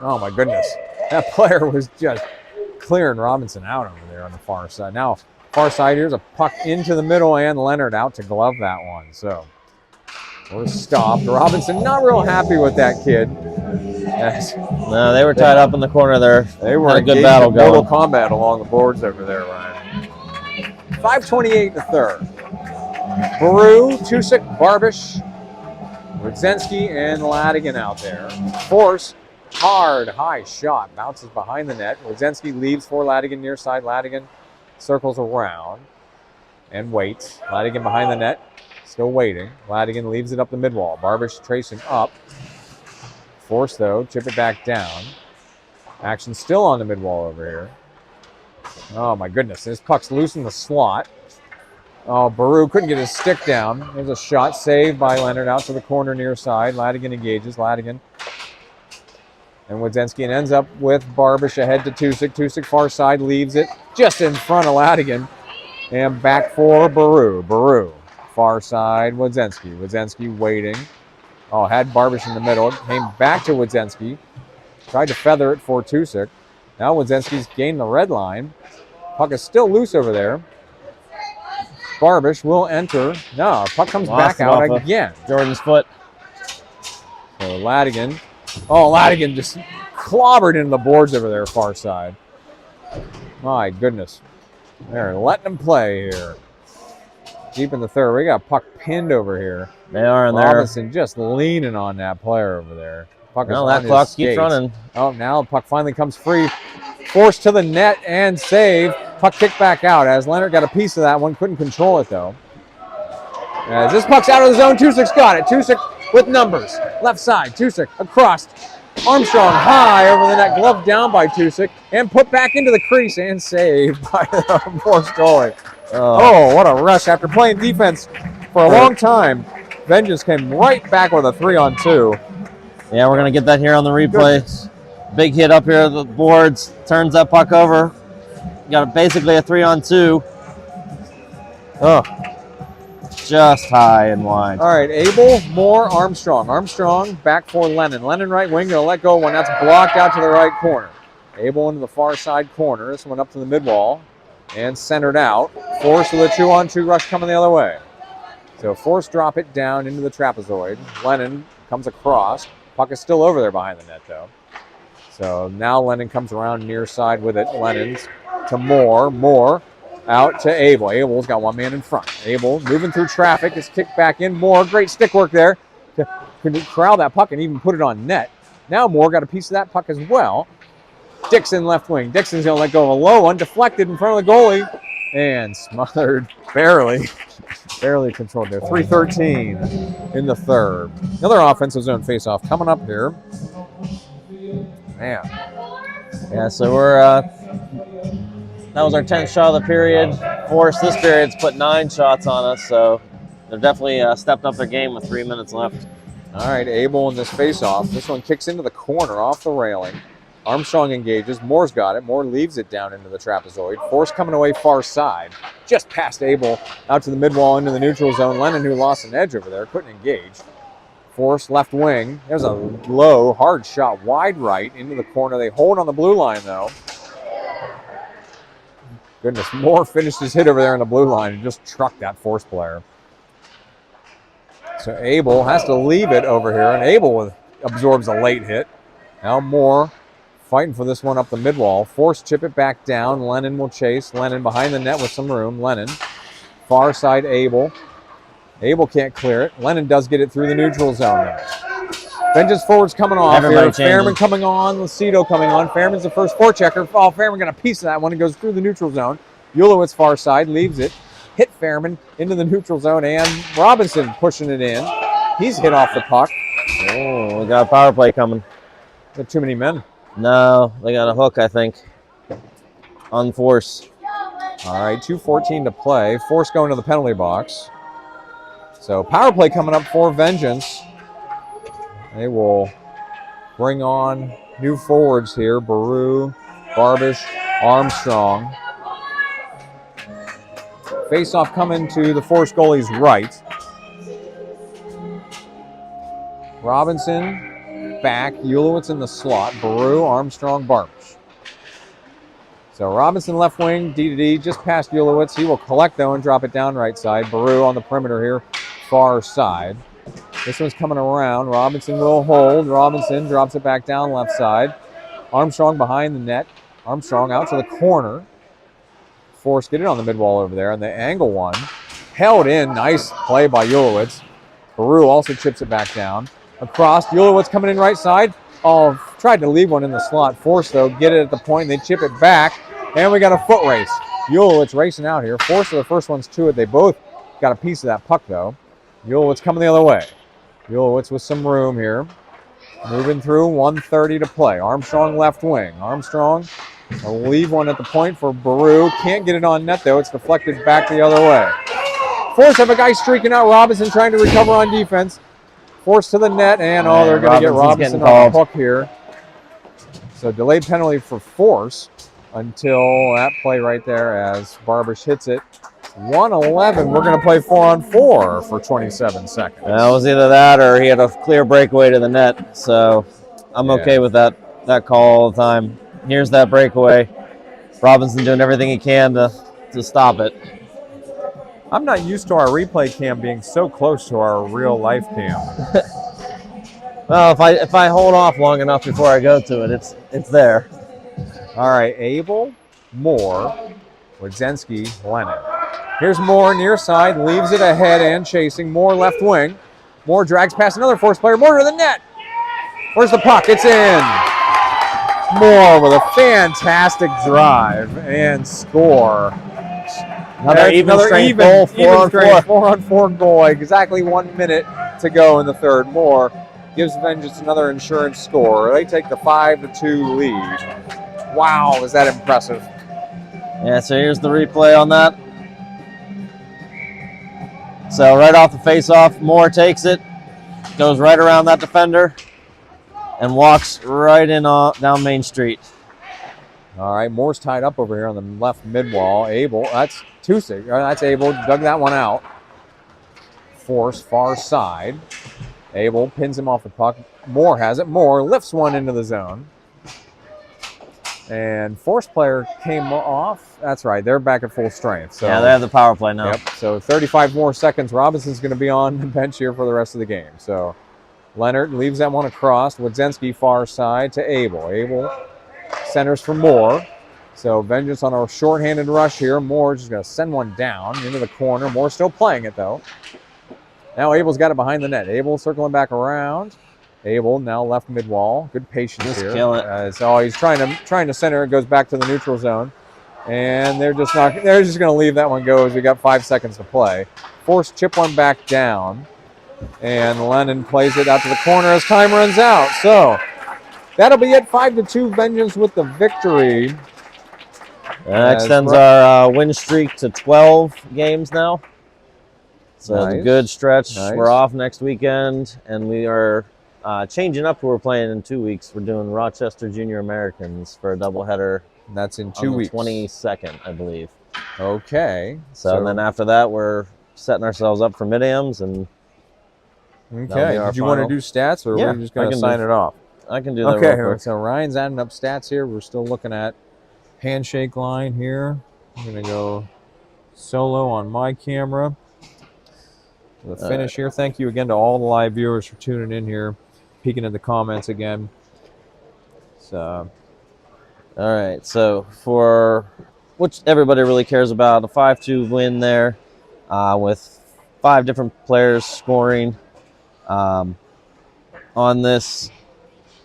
A: Oh, my goodness. That player was just clearing Robinson out over there on the far side. Now, far side, here's a puck into the middle, and Leonard out to glove that one. So, we're stopped. Robinson not real happy with that kid.
B: No, they were tied up in the corner there.
A: They were
B: had a good battle going.
A: Mortal Kombat along the boards over there, Ryan. 5:28 in the third. Baru, Tusick, Barbish, Rudzinski, and Ladigan out there. Force, hard, high shot, bounces behind the net. Rudzinski leaves for Ladigan near side. Ladigan circles around and waits. Ladigan behind the net, still waiting. Ladigan leaves it up the mid-wall. Barbish tracing up. Force, though, chip it back down. Action still on the mid-wall over here. Oh, my goodness. This puck's loose in the slot. Oh, Baru couldn't get his stick down. There's a shot saved by Leonard out to the corner near side. Ladigan engages. Ladigan and Wodzinski, and ends up with Barbish ahead to Tusick. Tusick far side leaves it just in front of Ladigan. And back for Baru. Baru far side. Wodzinski. Wodzinski waiting. Oh, had Barbish in the middle. Came back to Wodzinski. Tried to feather it for Tusick. Now Wodzinski's gained the red line. Puck is still loose over there. Barbish will enter. No, puck comes back out again.
B: Jordan's foot.
A: So Ladigan. Oh, Ladigan just clobbered into the boards over there, far side. My goodness. They're letting them play here. Deep in the third. We got puck pinned over here.
B: They are in there.
A: Robinson just leaning on that player over there. Puck is
B: well,
A: on
B: that clock
A: his
B: keeps
A: skates.
B: running.
A: Oh, now the puck finally comes free. Forced to the net and save. Puck kicked back out as Leonard got a piece of that one. Couldn't control it, though. As this puck's out of the zone, Tusick's got it. Tusick with numbers. Left side, Tusick across. Armstrong high over the net, glove down by Tusick, and put back into the crease and saved by the Force goalie. Oh, what a rush after playing defense for a long time. Vengeance came right back with a 3-on-2.
B: Yeah, we're going to get that here on the replay.
A: Goodness.
B: Big hit up here at the boards, turns that puck over. Got basically a 3-on-2. Oh, just high and wide.
A: All right, Abel, Moore, Armstrong. Armstrong back for Lennon. Lennon right wing, going to let go when that's blocked out to the right corner. Abel into the far side corner. This one up to the mid-wall and centered out. Force with a 2-on-2 rush coming the other way. So Force drop it down into the trapezoid. Lennon comes across. Puck is still over there behind the net, though. So now Lennon comes around near side with it. Lennon's to Moore. Moore out to Abel. Abel's got one man in front. Abel moving through traffic is kicked back in. Moore, great stick work there to corral that puck and even put it on net. Now Moore got a piece of that puck as well. Dixon left wing. Dixon's going to let go of a low one, deflected in front of the goalie and smothered barely controlled there. 3:13 in the third. Another offensive zone faceoff coming up here. Man.
B: Yeah, so we're that was our 10th shot of the period. Force this period's put 9 shots on us, so they're definitely stepped up their game with 3 minutes left.
A: All right, Abel in this faceoff. This one kicks into the corner off the railing. Armstrong engages. Moore's got it. Moore leaves it down into the trapezoid. Force coming away far side. Just past Abel out to the mid-wall into the neutral zone. Lennon, who lost an edge over there, couldn't engage. Force left wing. There's a low, hard shot wide right into the corner. They hold on the blue line, though. Goodness, Moore finished his hit over there on the blue line and just trucked that Force player. So Abel has to leave it over here, and Abel absorbs a late hit. Now Moore fighting for this one up the mid-wall. Force chip it back down. Lennon will chase. Lennon behind the net with some room. Lennon. Far side Abel. Abel can't clear it. Lennon does get it through the neutral zone though. Vengeance forwards coming off
B: Everybody
A: here.
B: changing.
A: Fairman coming on. Lucido coming on. Fairman's the first forechecker. Oh, Fairman got a piece of that one. It goes through the neutral zone. Ulowitz far side leaves it. Hit Fairman into the neutral zone, and Robinson pushing it in. He's hit off the puck.
B: Oh, we got a power play coming.
A: Got too many men.
B: No, they got a hook, I think, on Force.
A: All right, 2:14 to play. Force going to the penalty box. So power play coming up for Vengeance. They will bring on new forwards here. Baru, Barbish, Armstrong. Face-off coming to the Force goalie's right. Robinson back. Ulowitz in the slot. Baru, Armstrong, Barbish. So Robinson left wing, D-to-D, just past Ulowitz. He will collect, though, and drop it down right side. Baru on the perimeter here, far side. This one's coming around. Robinson will hold. Robinson drops it back down left side. Armstrong behind the net. Armstrong out to the corner. Force get it on the mid-wall over there. And the angle one held in. Nice play by Ulowitz. Baru also chips it back down. Across. Ulowitz coming in right side. Oh, tried to leave one in the slot. Force, though, get it at the point. They chip it back. And we got a foot race. Ulowitz racing out here. Force are the first ones to it. They both got a piece of that puck, though. Ulowitz coming the other way. Ulowitz with some room here. Moving through, 1:30 to play. Armstrong left wing. Armstrong will leave one at the point for Baru. Can't get it on net, though. It's deflected back the other way. Force have a guy streaking out. Robinson trying to recover on defense. Force to the net, and they're going to get Robinson on the hook here. So delayed penalty for Force until that play right there as Barbish hits it. 1:11. We're going to play 4-on-4 for 27 seconds.
B: It was either that or he had a clear breakaway to the net. So I'm okay with that call all the time. Here's that breakaway. Robinson doing everything he can to stop it.
A: I'm not used to our replay cam being so close to our real life cam.
B: Well, if I hold off long enough before I go to it, it's there.
A: All right, Abel, Moore, Wadzensky, Lennon. Here's Moore near side, leaves it ahead and chasing. Moore left wing. Moore drags past another Force player. Moore to the net. Where's the puck? It's in. Moore with a fantastic drive and score.
B: Another even strength goal, 4-on-4.
A: 4-on-4 goal. Exactly 1 minute to go in the third. Moore gives Vengeance another insurance score. They take the 5-2 lead. Wow, is that impressive?
B: Yeah, so here's the replay on that. So right off the face-off, Moore takes it, goes right around that defender, and walks right in down Main Street.
A: All right, Moore's tied up over here on the left mid wall. Abel, that's Tusick. That's Abel, dug that one out. Force far side. Abel pins him off the puck. Moore has it. Moore lifts one into the zone. And Force player came off. That's right, they're back at full strength. So,
B: yeah, they have the power play now.
A: Yep, so 35 more seconds. Robinson's going to be on the bench here for the rest of the game. So Leonard leaves that one across. Wodzinski far side to Abel. Abel centers for Moore. So Vengeance on a shorthanded rush here. Moore just going to send one down into the corner. Moore still playing it, though. Now Abel's got it behind the net. Abel circling back around. Abel now left mid wall. Good patience
B: Just
A: here.
B: kill it.
A: So he's trying to center. It goes back to the neutral zone. And they're just going to leave that one go as we got 5 seconds to play. Force chip one back down. And Lennon plays it out to the corner as time runs out. So that'll be it. 5-2 Vengeance with the victory.
B: That extends our win streak to 12 games now. So it's a
A: Nice.
B: good stretch.
A: Nice.
B: We're off next weekend, and we are changing up who we're playing in 2 weeks. We're doing Rochester Junior Americans for a doubleheader.
A: That's in 2
B: on the
A: weeks.
B: 22nd, I believe.
A: Okay.
B: So and then after that, we're setting ourselves up for mid-ams, and
A: Okay.
B: our
A: Did you want to
B: final.
A: do stats, or
B: Yeah,
A: are we just going
B: I
A: to
B: can
A: sign
B: do-
A: it off?
B: I can do that
A: Okay.
B: real quick.
A: So Ryan's adding up stats here. We're still looking at handshake line here. I'm going to go solo on my camera. The finish here. Thank you again to all the live viewers for tuning in here, peeking in the comments again. So,
B: All right, so for which everybody really cares about, a 5-2 win there with 5 different players scoring. On this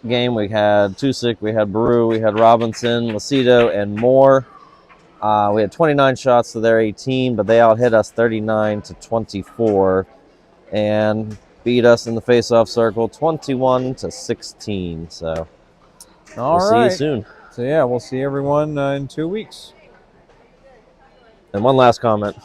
B: game, we had Tusick, we had Baru, we had Robinson, Lacido, and Moore. We had 29 shots to their 18, but they out hit us 39-24 and beat us in the face-off circle 21-16. So
A: all
B: we'll
A: right.
B: see you soon.
A: So, yeah, we'll see everyone in 2 weeks.
B: And one last comment.